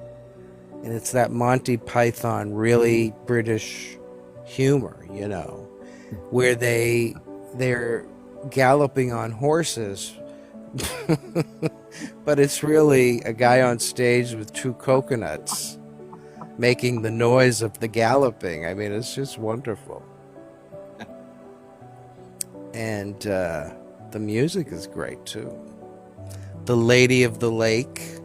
And it's that Monty Python, really British humor, you know, where they're galloping on horses, but it's really a guy on stage with 2 coconuts making the noise of the galloping. I mean, it's just wonderful. And the music is great too. The Lady of the Lake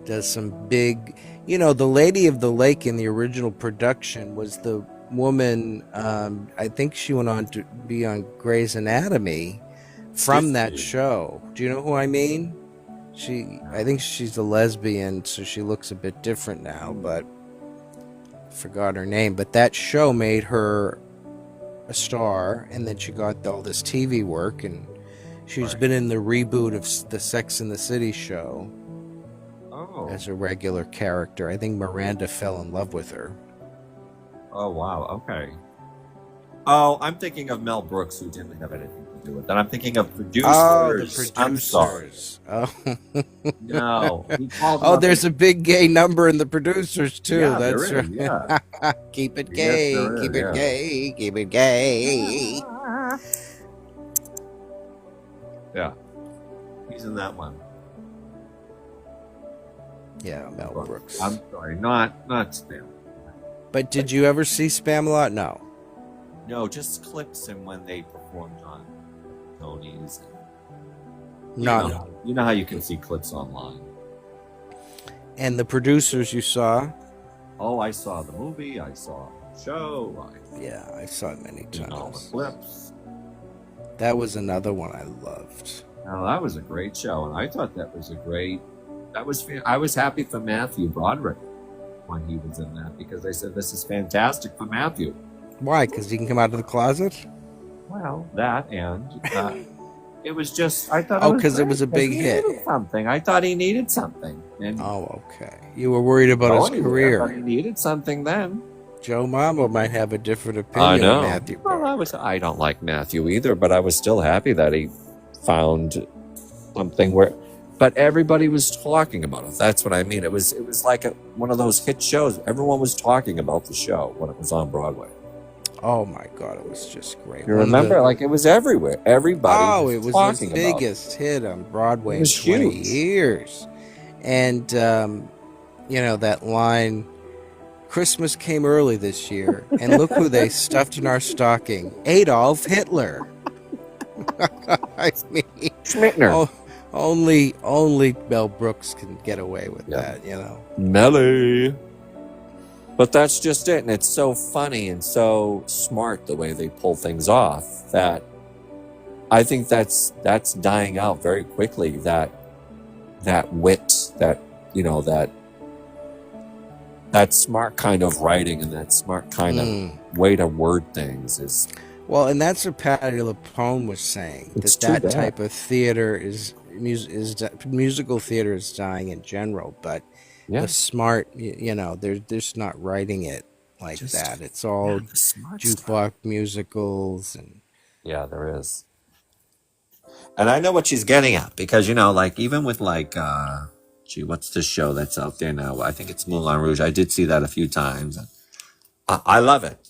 does some big, you know, the Lady of the Lake in the original production was the woman, I think she went on to be on Grey's Anatomy from that show. Do you know who I mean? I think she's a lesbian, so she looks a bit different now, but I forgot her name. But that show made her a star, and then she got all this TV work, and she's been in the reboot of the Sex and the City show as a regular character. I think Miranda fell in love with her. Oh, wow. Okay. Oh, I'm thinking of Mel Brooks, who didn't have anything to do with that. I'm thinking of producers. Oh, the producers. I'm sorry. Oh. No. Oh, there's a big gay number in the producers, too. Yeah, that's there is, right. yeah. Keep it gay, Yes, keep is, it gay, keep it gay. Yeah. He's in that one. Yeah, Mel Brooks. I'm sorry, not Spam. But did you ever see Spamalot? No. No, just clips and when they performed on Tony's. No. You know how you can see clips online. And the producers you saw? Oh, I saw the movie. I saw the show. Yeah, I saw it many times. All the clips. That was another one I loved. Oh, that was a great show, and I thought that was a great. I was happy for Matthew Broderick when he was in that, because I said, this is fantastic for Matthew. Why? Because he can come out of the closet? Well, that, and it was just, I thought. Oh, because it was a big hit. Something. I thought he needed something. And oh, okay. You were worried about his career. I thought he needed something then. Joe Mama might have a different opinion of Matthew Broderick. Well, I don't like Matthew either, but I was still happy that he found something where. But everybody was talking about it. That's what I mean. It was like one of those hit shows. Everyone was talking about the show when it was on Broadway. Oh my God, it was just great. You remember? Like, it was everywhere. Everybody it was talking the biggest hit on Broadway in 20 huge. years. And, you know, that line, Christmas came early this year, and look who they stuffed in our stocking, Adolf Hitler. I mean, Schmittner. Only Mel Brooks can get away with that, you know. Melly. But that's just it, and it's so funny and so smart the way they pull things off that I think that's dying out very quickly. That wit, that that smart kind of writing and that smart kind of way to word things is. Well, and that's what Patti LuPone was saying. That type of theater musical theater is dying in general, but the smart, you know, they're just not writing it like that. It's all jukebox musicals and there is. And I know what she's getting at, because like even with like what's the show that's out there now? I think it's Moulin Rouge. I did see that a few times. And I love it.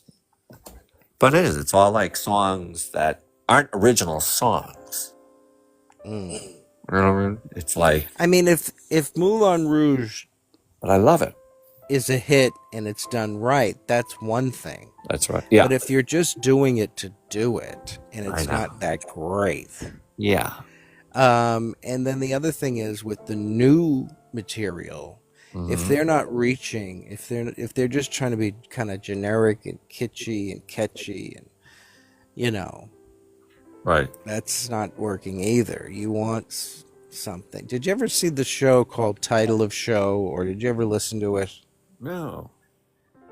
But it's all like songs that aren't original songs. You know what I mean? It's like, I mean, if Moulin Rouge, but I love it, is a hit and it's done right, that's one thing. That's right. Yeah. But if you're just doing it to do it and it's not that great. Yeah. And then the other thing is with the new material, if they're not reaching, if they're just trying to be kind of generic and kitschy and catchy and, you know, right, that's not working either. You want something. Did you ever see the show called Title of Show, or did you ever listen to it? No.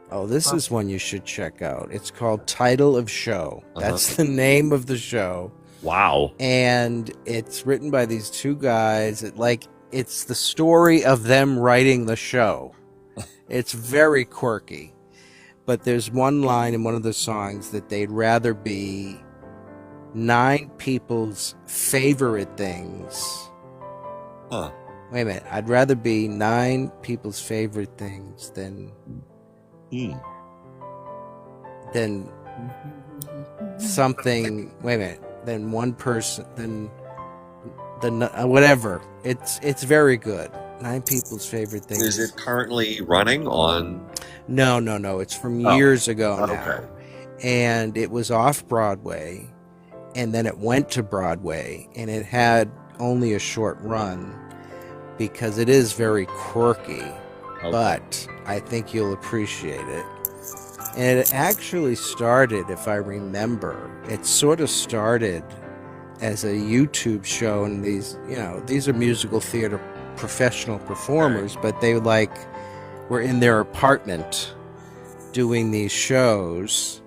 Oh, this is one you should check out. It's called Title of Show. That's the name of the show. Wow. And it's written by these two guys. It's the story of them writing the show. It's very quirky. But there's one line in one of the songs that they'd rather be 9 people's favorite things. Wait a minute. I'd rather be 9 people's favorite things than something. Wait a minute. Than one person. Than whatever. It's very good. 9 people's favorite things. Is it currently running on? No. It's from years ago now. Okay. And it was off Broadway, and then it went to Broadway, and it had only a short run because it is very quirky, but I think you'll appreciate it. And it actually started, if I remember, it sort of started as a YouTube show, and these are musical theater professional performers, but they were in their apartment doing these shows,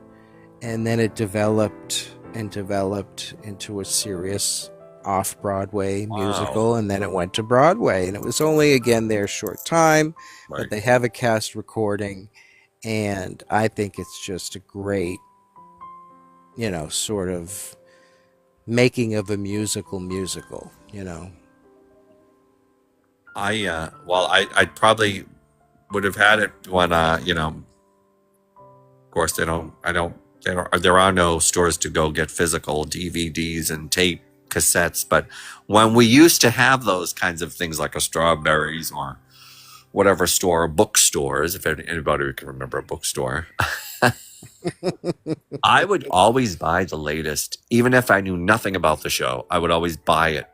and then it developed into a serious off-Broadway musical, and then it went to Broadway, and it was only again there a short time, but they have a cast recording, and I think it's just a great, sort of making of a musical. I probably would have had it when of course there are no stores to go get physical DVDs and tape cassettes, but when we used to have those kinds of things like a Strawberries or whatever store, bookstores, if anybody can remember a bookstore, I would always buy the latest, even if I knew nothing about the show. I would always buy it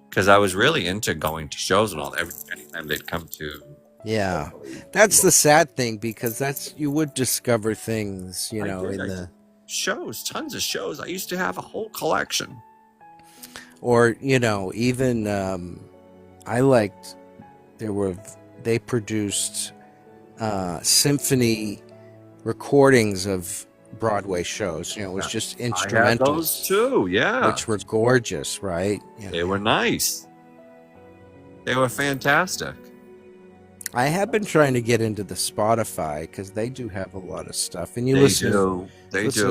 because I was really into going to shows and all. Anytime they'd come to. Yeah, that's the sad thing, because you would discover things, shows, tons of shows. I used to have a whole collection. Or even I liked they produced symphony recordings of Broadway shows. It was just instrumentals. I had those too, yeah, which were gorgeous, right? They were nice. They were fantastic. I have been trying to get into the Spotify because they do have a lot of stuff, and you listen to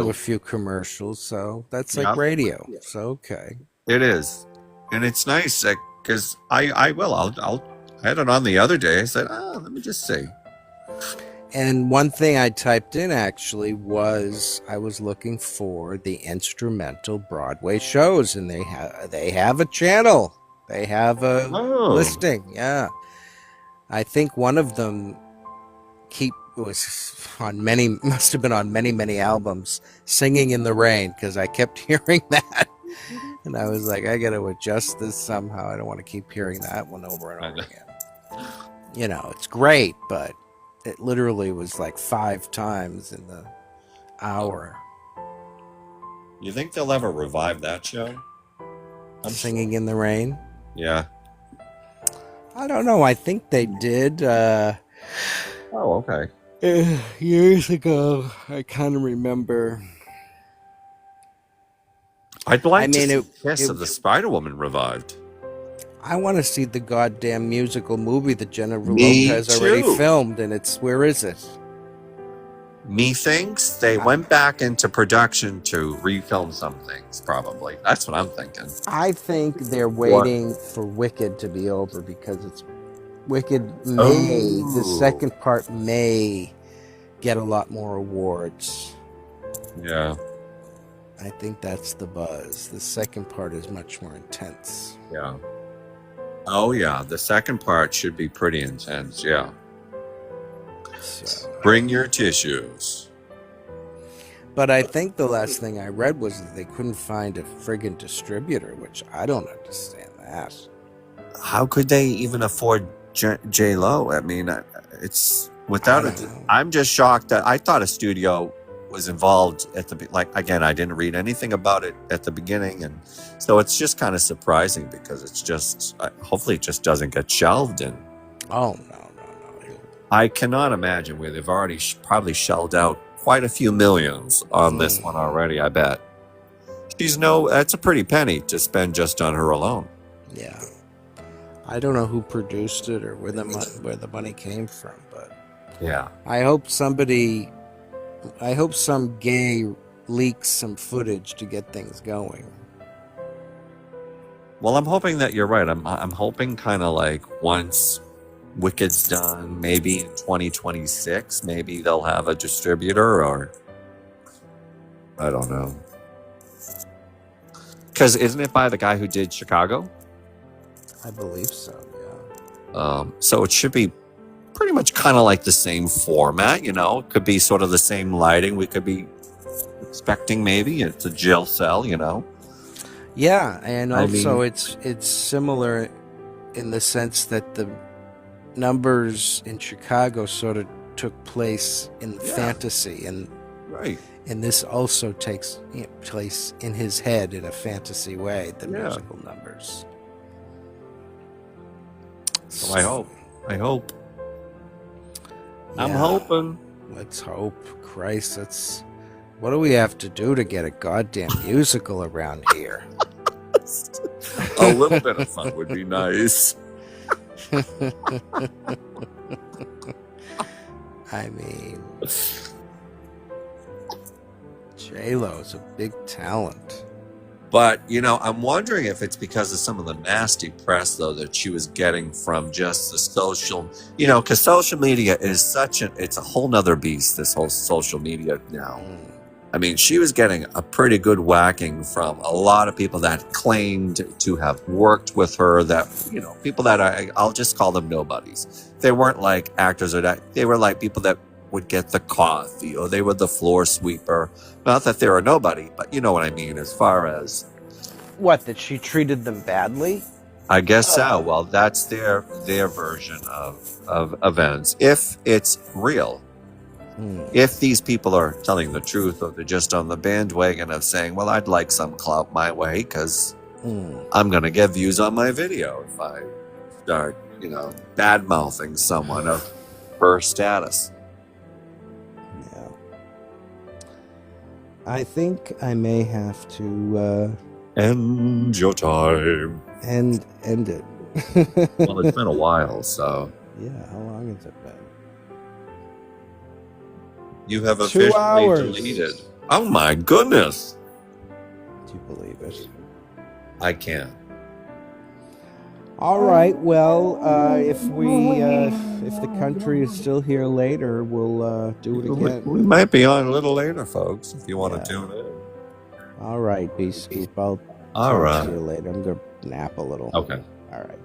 a few commercials, so that's like radio. So okay, it is, and it's nice because I had it on the other day. I said, let me just see. And one thing I typed in actually was I was looking for the instrumental Broadway shows, and they have a channel. They have a listing. Yeah. I think one of them must have been on many albums, Singing in the Rain, because I kept hearing that. And I was like, I got to adjust this somehow. I don't want to keep hearing that one over and over again. It's great, but it literally was like 5 times in the hour. You think they'll ever revive that show? Singing in the Rain? Yeah. I don't know. I think they did. Okay. Years ago, I kind of remember. I'd like to see Kiss of the Spider-Woman revived. I want to see the goddamn musical movie that Jennifer Lopez already filmed, and where is it? Methinks they went back into production to refilm some things, probably. That's what I'm thinking. I think they're waiting for Wicked to be over, because the second part may get a lot more awards. Yeah. I think that's the buzz. The second part is much more intense. Yeah. Oh, yeah. The second part should be pretty intense, yeah. So. Bring your tissues. But I think the last thing I read was that they couldn't find a friggin' distributor, which I don't understand that. How could they even afford J-Lo? I mean, it's without it. I'm just shocked that I thought a studio was involved at again, I didn't read anything about it at the beginning, and so it's just kind of surprising, because it's just hopefully it just doesn't get shelved. And no. I cannot imagine where they've already probably shelled out quite a few millions on this one already. I bet that's a pretty penny to spend just on her alone. Yeah, I don't know who produced it or where the money came from, but yeah, I hope some gay leaks some footage to get things going. Well, I'm hoping that you're right. I'm hoping kind of like once Wicked's done, maybe in 2026, maybe they'll have a distributor, or I don't know. Because isn't it by the guy who did Chicago? I believe so. So it should be pretty much kind of like the same format. You know, it could be sort of the same lighting. We could be expecting maybe it's a jail cell. You know. Yeah, and also mean- it's similar in the sense that the numbers in Chicago sort of took place in fantasy, and Right. and this also takes place in his head in a fantasy way. The musical numbers. So I hope. I'm Yeah. hoping. Let's hope. Christ, what do we have to do to get a goddamn musical around here? A little bit of fun would be nice. I mean, J-Lo's a big talent. But, you know, I'm wondering if it's because of some of the nasty press, though, that she was getting from just the social, you know, because social media is it's a whole nother beast, this whole social media now. I mean, she was getting a pretty good whacking from a lot of people that claimed to have worked with her, that, you know, people that I'll just call them nobodies. They weren't like actors or that. They were like people that would get the coffee, or they were the floor sweeper. Not that they're a nobody, but you know what I mean, as far as... What, that she treated them badly? I guess so. Well, that's their version of events. If it's real. If these people are telling the truth, or they're just on the bandwagon of saying, well, I'd like some clout my way because I'm going to get views on my video if I start, you know, bad-mouthing someone of her status. Yeah. I think I may have to End your time. end it. Well, it's been a while, so... Yeah, how long has it been? You have 2 officially hours. deleted. Oh my goodness. Do you believe it? I can't. All right. Well, if the country is still here later, we'll do it again. We might be on a little later, folks, if you want to tune in. All right, Bscoop. I'll All talk right. to you later. I'm gonna nap a little. Okay. All right.